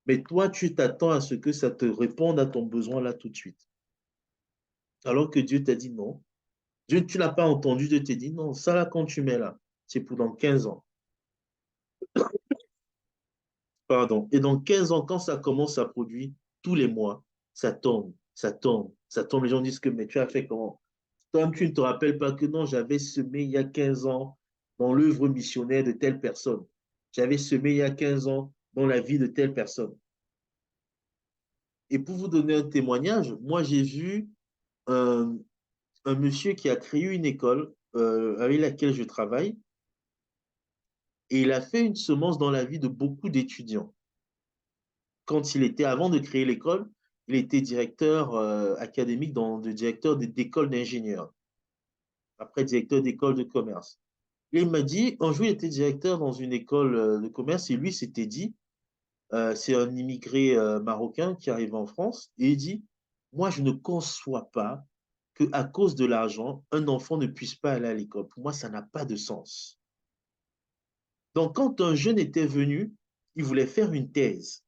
Mais toi, tu t'attends à ce que ça te réponde à ton besoin là tout de suite. Alors que Dieu t'a dit non. Dieu, tu n'as pas entendu, Dieu te dit non, ça là, quand tu mets là, c'est pour dans 15 ans. Pardon. Et dans 15 ans, quand ça commence à produire, tous les mois, ça tombe, ça tombe, ça tombe. Les gens disent que, mais tu as fait comment? Toi, tu ne te rappelles pas que non, j'avais semé il y a 15 ans dans l'œuvre missionnaire de telle personne. J'avais semé il y a 15 ans dans la vie de telle personne. Et pour vous donner un témoignage, moi, j'ai vu un, un monsieur qui a créé une école avec laquelle je travaille et il a fait une semence dans la vie de beaucoup d'étudiants. Quand il était, avant de créer l'école, il était directeur académique, le directeur d'école d'ingénieurs, après directeur d'école de commerce. Et il m'a dit, un jour, il était directeur dans une école de commerce et lui s'était dit, c'est un immigré marocain qui arrive en France, et il dit, moi, je ne conçois pas qu'à cause de l'argent, un enfant ne puisse pas aller à l'école. Pour moi, ça n'a pas de sens. Donc, quand un jeune était venu, il voulait faire une thèse.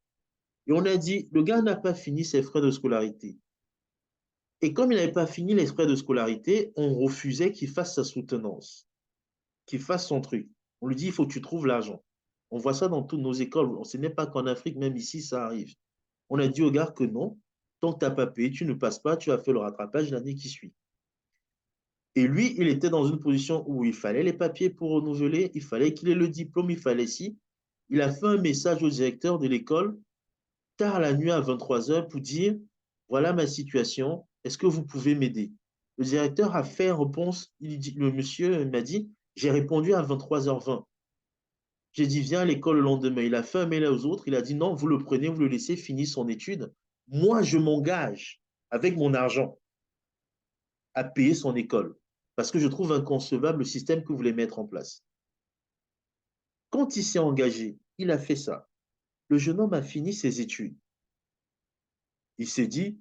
Et on a dit, le gars n'a pas fini ses frais de scolarité. Et comme il n'avait pas fini les frais de scolarité, on refusait qu'il fasse sa soutenance, qu'il fasse son truc. On lui dit, il faut que tu trouves l'argent. On voit ça dans toutes nos écoles. Ce n'est pas qu'en Afrique, même ici, ça arrive. On a dit au gars que non, tant que tu n'as pas payé, tu ne passes pas, tu as fait le rattrapage l'année qui suit. Et lui, il était dans une position où il fallait les papiers pour renouveler, il fallait qu'il ait le diplôme, il fallait ci. Il a fait un message au directeur de l'école tard la nuit à 23 heures pour dire, voilà ma situation, est-ce que vous pouvez m'aider? Le directeur a fait réponse, le monsieur m'a dit, j'ai répondu à 23h20. J'ai dit, viens à l'école le lendemain. Il a fait un mail aux autres, il a dit, non, vous le prenez, vous le laissez finir son étude. Moi, je m'engage avec mon argent à payer son école parce que je trouve inconcevable le système que vous voulez mettre en place. Quand il s'est engagé, il a fait ça. Le jeune homme a fini ses études. Il s'est dit,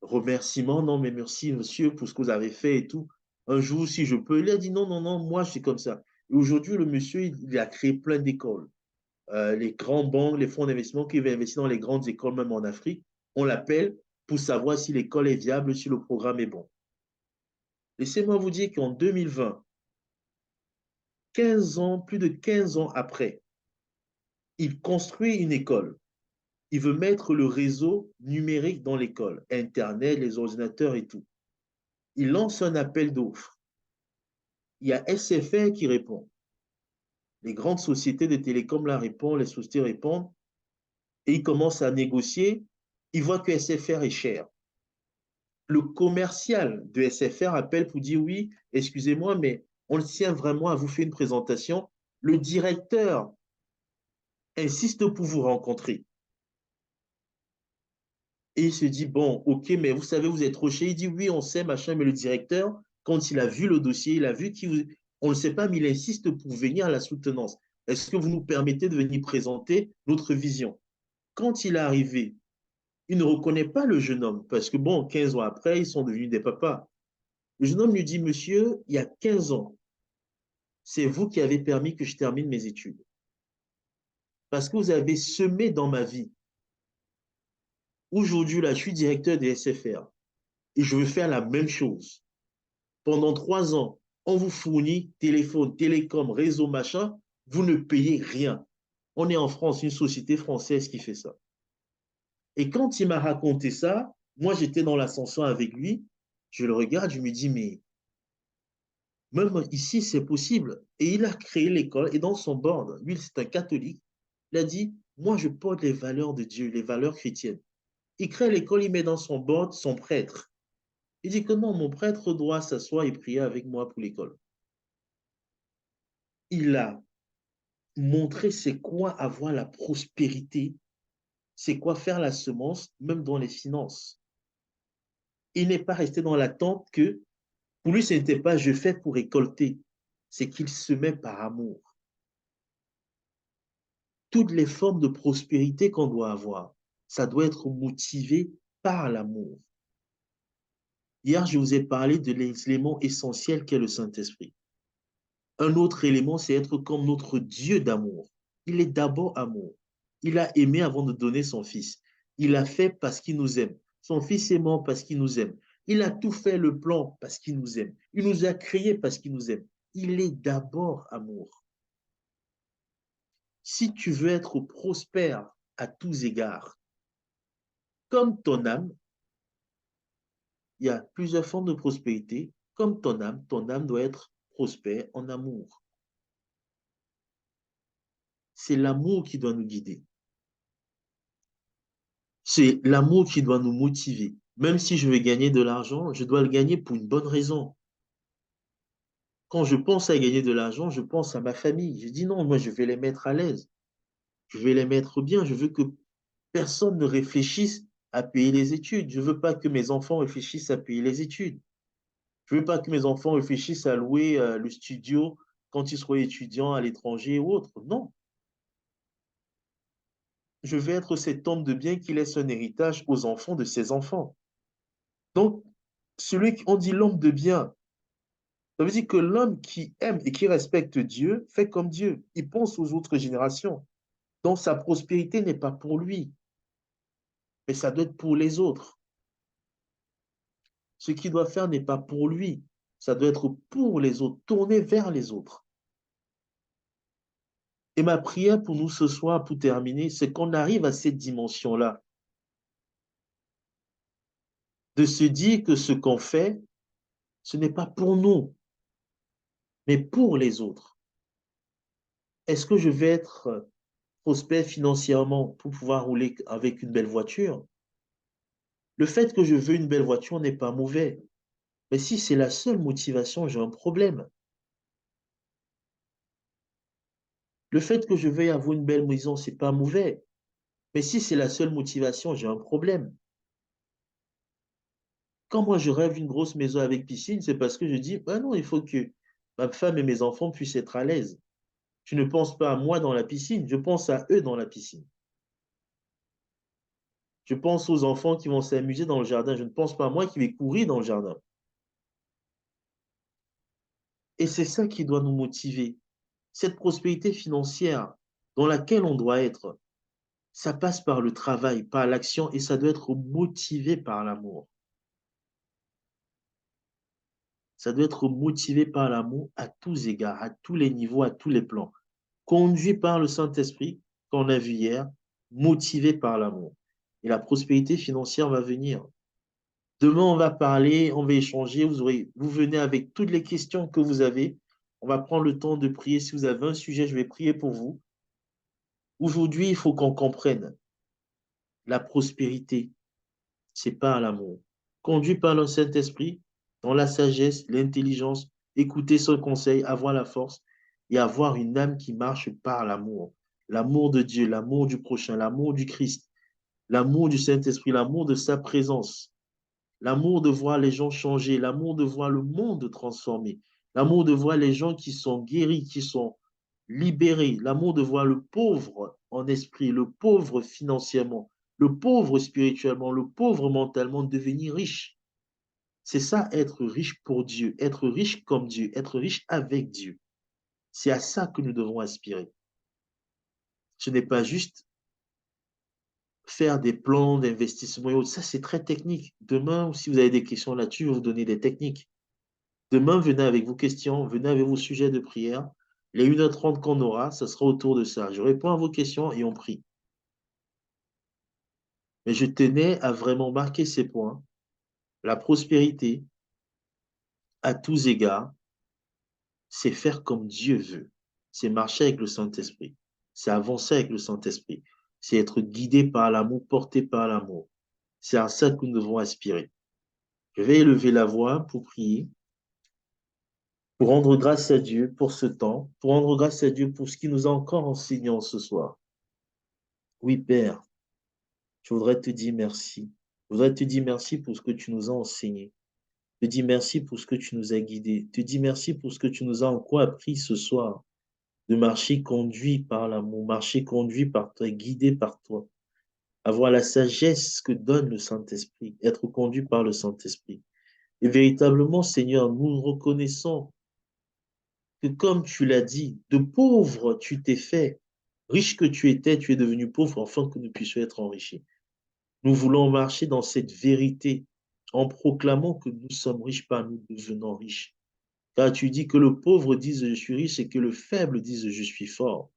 remerciement, non, mais merci, monsieur, pour ce que vous avez fait et tout. Un jour, si je peux. Il a dit, non, non, non, moi, je suis comme ça. Et aujourd'hui, le monsieur, il a créé plein d'écoles. les grandes banques, les fonds d'investissement qui veulent investir dans les grandes écoles, même en Afrique, on l'appelle pour savoir si l'école est viable, si le programme est bon. Laissez-moi vous dire qu'en 2020, 15 ans, plus de 15 ans après, il construit une école. Il veut mettre le réseau numérique dans l'école, Internet, les ordinateurs et tout. Il lance un appel d'offres. Il y a SFR qui répond. Les grandes sociétés de télécom là répondent, les sociétés répondent, et il commence à négocier. Il voit que SFR est cher. Le commercial de SFR appelle pour dire oui, excusez-moi, mais on tient vraiment à vous faire une présentation. Le directeur insiste pour vous rencontrer. Et il se dit, bon, ok, mais vous savez, vous êtes trop cher. Il dit, oui, on sait, machin, mais le directeur, quand il a vu le dossier, il a vu on ne sait pas, mais il insiste pour venir à la soutenance. Est-ce que vous nous permettez de venir présenter notre vision? Quand il est arrivé, il ne reconnaît pas le jeune homme, parce que bon, 15 ans après, ils sont devenus des papas. Le jeune homme lui dit, monsieur, il y a 15 ans, c'est vous qui avez permis que je termine mes études. Parce que vous avez semé dans ma vie. Aujourd'hui, là, je suis directeur des SFR et je veux faire la même chose. Pendant 3 ans, on vous fournit téléphone, télécom, réseau, machin, vous ne payez rien. On est en France, une société française qui fait ça. Et quand il m'a raconté ça, moi j'étais dans l'ascenseur avec lui, je le regarde, je me dis, mais même ici c'est possible. Et il a créé l'école et dans son board, lui c'est un catholique, il a dit, moi je porte les valeurs de Dieu, les valeurs chrétiennes. Il crée l'école, il met dans son board son prêtre. Il dit que non, mon prêtre doit s'asseoir et prier avec moi pour l'école. Il a montré c'est quoi avoir la prospérité, c'est quoi faire la semence, même dans les finances. Il n'est pas resté dans l'attente que, pour lui, ce n'était pas je fais pour récolter, c'est qu'il semait par amour. Toutes les formes de prospérité qu'on doit avoir, ça doit être motivé par l'amour. Hier, je vous ai parlé de l'élément essentiel qu'est le Saint-Esprit. Un autre élément, c'est être comme notre Dieu d'amour. Il est d'abord amour. Il a aimé avant de donner son Fils. Il a fait parce qu'il nous aime. Son Fils est mort parce qu'il nous aime. Il a tout fait le plan parce qu'il nous aime. Il nous a créés parce qu'il nous aime. Il est d'abord amour. Si tu veux être prospère à tous égards, comme ton âme, il y a plusieurs formes de prospérité. Comme ton âme doit être prospère en amour. C'est l'amour qui doit nous guider. C'est l'amour qui doit nous motiver. Même si je veux gagner de l'argent, je dois le gagner pour une bonne raison. Quand je pense à gagner de l'argent, je pense à ma famille. Je dis non, moi je vais les mettre à l'aise. Je vais les mettre bien. Je veux que personne ne réfléchisse à payer les études. Je ne veux pas que mes enfants réfléchissent à payer les études. Je ne veux pas que mes enfants réfléchissent à louer le studio quand ils seront étudiants à l'étranger ou autre. Non. Je vais être cet homme de bien qui laisse un héritage aux enfants de ses enfants. Donc, on dit l'homme de bien. Ça veut dire que l'homme qui aime et qui respecte Dieu fait comme Dieu. Il pense aux autres générations. Donc, sa prospérité n'est pas pour lui, mais ça doit être pour les autres. Ce qu'il doit faire n'est pas pour lui, ça doit être pour les autres, tourné vers les autres. Et ma prière pour nous ce soir, pour terminer, c'est qu'on arrive à cette dimension-là, de se dire que ce qu'on fait, ce n'est pas pour nous, mais pour les autres. Est-ce que je vais être prospère financièrement pour pouvoir rouler avec une belle voiture? Le fait que je veux une belle voiture n'est pas mauvais. Mais si c'est la seule motivation, j'ai un problème. Le fait que je veuille avoir une belle maison, c'est pas mauvais. Mais si c'est la seule motivation, j'ai un problème. Quand moi je rêve d'une grosse maison avec piscine, c'est parce que je dis, ah non, il faut que ma femme et mes enfants puissent être à l'aise. Je ne pense pas à moi dans la piscine, je pense à eux dans la piscine. Je pense aux enfants qui vont s'amuser dans le jardin, je ne pense pas à moi qui vais courir dans le jardin. Et c'est ça qui doit nous motiver. Cette prospérité financière, dans laquelle on doit être. Ça passe par le travail, par l'action, et ça doit être motivé par l'amour. Ça doit être motivé par l'amour à tous égards, à tous les niveaux, à tous les plans. Conduit par le Saint-Esprit, qu'on a vu hier, motivé par l'amour. Et la prospérité financière va venir. Demain, on va parler, on va échanger. Vous venez avec toutes les questions que vous avez. On va prendre le temps de prier. Si vous avez un sujet, je vais prier pour vous. Aujourd'hui, il faut qu'on comprenne la prospérité, c'est par l'amour. Conduit par le Saint-Esprit, dans la sagesse, l'intelligence, écouter son conseil, avoir la force et avoir une âme qui marche par l'amour. L'amour de Dieu, l'amour du prochain, l'amour du Christ, l'amour du Saint-Esprit, l'amour de sa présence, l'amour de voir les gens changer, l'amour de voir le monde transformé, l'amour de voir les gens qui sont guéris, qui sont libérés, l'amour de voir le pauvre en esprit, le pauvre financièrement, le pauvre spirituellement, le pauvre mentalement devenir riche. C'est ça, être riche pour Dieu, être riche comme Dieu, être riche avec Dieu. C'est à ça que nous devons aspirer. Ce n'est pas juste faire des plans d'investissement et autres. Ça, c'est très technique. Demain, si vous avez des questions là-dessus, je vais vous donner des techniques. Demain, venez avec vos questions, venez avec vos sujets de prière. Les 1h30 qu'on aura, ce sera autour de ça. Je réponds à vos questions et on prie. Mais je tenais à vraiment marquer ces points. La prospérité, à tous égards, c'est faire comme Dieu veut. C'est marcher avec le Saint-Esprit. C'est avancer avec le Saint-Esprit. C'est être guidé par l'amour, porté par l'amour. C'est à ça que nous devons aspirer. Je vais élever la voix pour prier, pour rendre grâce à Dieu pour ce temps, pour rendre grâce à Dieu pour ce qu'il nous a encore enseigné ce soir. Oui, Père, je voudrais te dire merci. Je voudrais te dire merci pour ce que tu nous as enseigné. Te dire merci pour ce que tu nous as guidés. Te dire merci pour ce que tu nous as encore appris ce soir. De marcher conduit par l'amour, marcher conduit par toi, guidé par toi. Avoir la sagesse que donne le Saint-Esprit, être conduit par le Saint-Esprit. Et véritablement, Seigneur, nous reconnaissons que comme tu l'as dit, de pauvre tu t'es fait, riche que tu étais, tu es devenu pauvre afin que nous puissions être enrichis. Nous voulons marcher dans cette vérité en proclamant que nous sommes riches par nous devenant riches. Car tu dis que le pauvre dise je suis riche et que le faible dise je suis fort.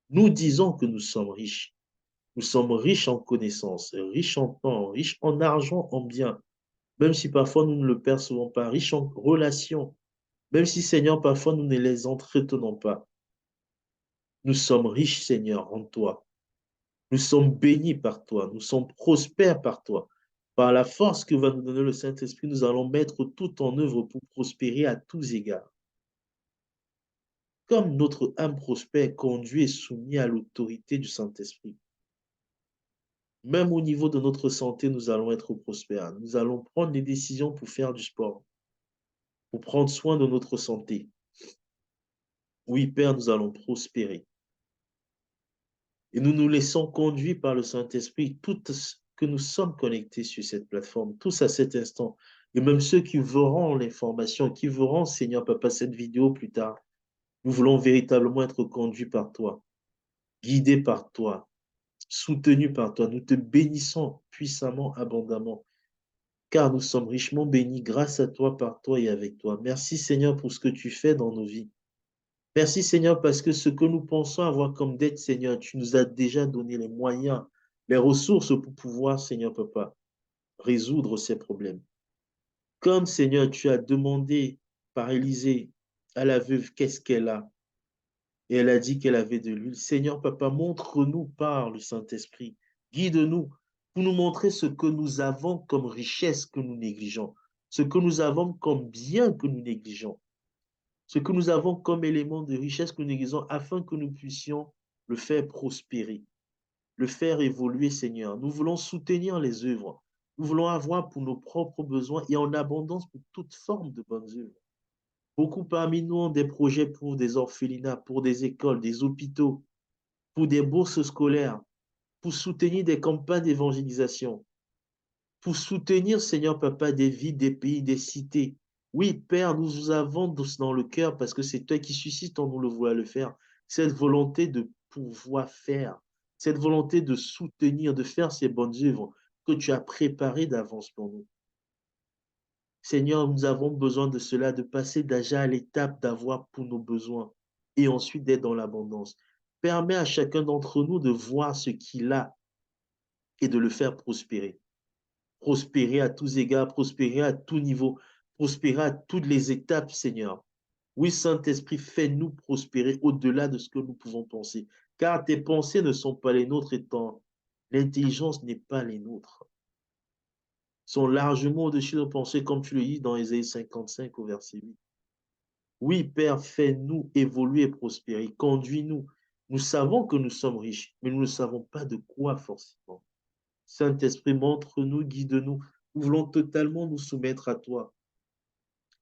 Nous disons que nous sommes riches. Nous sommes riches en connaissances, riches en temps, riches en argent, en biens, même si parfois nous ne le percevons pas, riches en relations, même si Seigneur, parfois nous ne les entretenons pas. Nous sommes riches, Seigneur, en toi. Nous sommes bénis par toi. Nous sommes prospères par toi. Par la force que va nous donner le Saint-Esprit, nous allons mettre tout en œuvre pour prospérer à tous égards. Comme notre âme prospère, conduit et soumis à l'autorité du Saint-Esprit. Même au niveau de notre santé, nous allons être prospères. Nous allons prendre des décisions pour faire du sport, pour prendre soin de notre santé. Oui, Père, nous allons prospérer. Et nous nous laissons conduire par le Saint-Esprit, tous que nous sommes connectés sur cette plateforme, tous à cet instant. Et même ceux qui verront l'information, qui verront, Seigneur Papa, cette vidéo plus tard. Nous voulons véritablement être conduits par toi, guidés par toi, soutenus par toi. Nous te bénissons puissamment, abondamment, car nous sommes richement bénis grâce à toi, par toi et avec toi. Merci Seigneur pour ce que tu fais dans nos vies. Merci Seigneur parce que ce que nous pensons avoir comme dette, Seigneur, tu nous as déjà donné les moyens, les ressources pour pouvoir, Seigneur Papa, résoudre ces problèmes. Comme Seigneur, tu as demandé par Élisée à la veuve qu'est-ce qu'elle a, et elle a dit qu'elle avait de l'huile. Seigneur Papa, montre-nous par le Saint-Esprit, guide-nous pour nous montrer ce que nous avons comme richesse que nous négligeons, ce que nous avons comme bien que nous négligeons, ce que nous avons comme élément de richesse que nous négligeons afin que nous puissions le faire prospérer, le faire évoluer, Seigneur. Nous voulons soutenir les œuvres. Nous voulons avoir pour nos propres besoins et en abondance pour toute forme de bonnes œuvres. Beaucoup parmi nous ont des projets pour des orphelinats, pour des écoles, des hôpitaux, pour des bourses scolaires, pour soutenir des campagnes d'évangélisation, pour soutenir, Seigneur Papa, des villes, des pays, des cités. Oui, Père, nous avons dans le cœur, parce que c'est toi qui suscites en nous le vouloir le faire, cette volonté de pouvoir faire, cette volonté de soutenir, de faire ces bonnes œuvres que tu as préparées d'avance pour nous. Seigneur, nous avons besoin de cela, de passer déjà à l'étape d'avoir pour nos besoins et ensuite d'être dans l'abondance. Permets à chacun d'entre nous de voir ce qu'il a et de le faire prospérer. Prospérer à tous égards, prospérer à tout niveau, prospérer à toutes les étapes, Seigneur. Oui, Saint-Esprit, fais-nous prospérer au-delà de ce que nous pouvons penser, car tes pensées ne sont pas les nôtres et l'intelligence n'est pas les nôtres. Sont largement au-dessus de nos pensées, comme tu le dis dans Ésaïe 55 au verset 8. Oui, Père, fais-nous évoluer et prospérer, conduis-nous. Nous savons que nous sommes riches, mais nous ne savons pas de quoi forcément. Saint-Esprit, montre-nous, guide-nous. Nous voulons totalement nous soumettre à toi,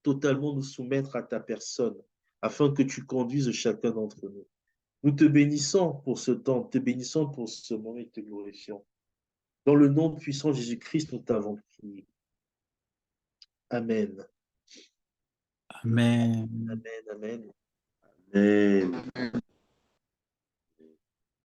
totalement nous soumettre à ta personne, afin que tu conduises chacun d'entre nous. Nous te bénissons pour ce temps, te bénissons pour ce moment et te glorifions. Dans le nom puissant de Jésus-Christ, nous t'avons prié. Amen. Amen. Amen, amen. Amen.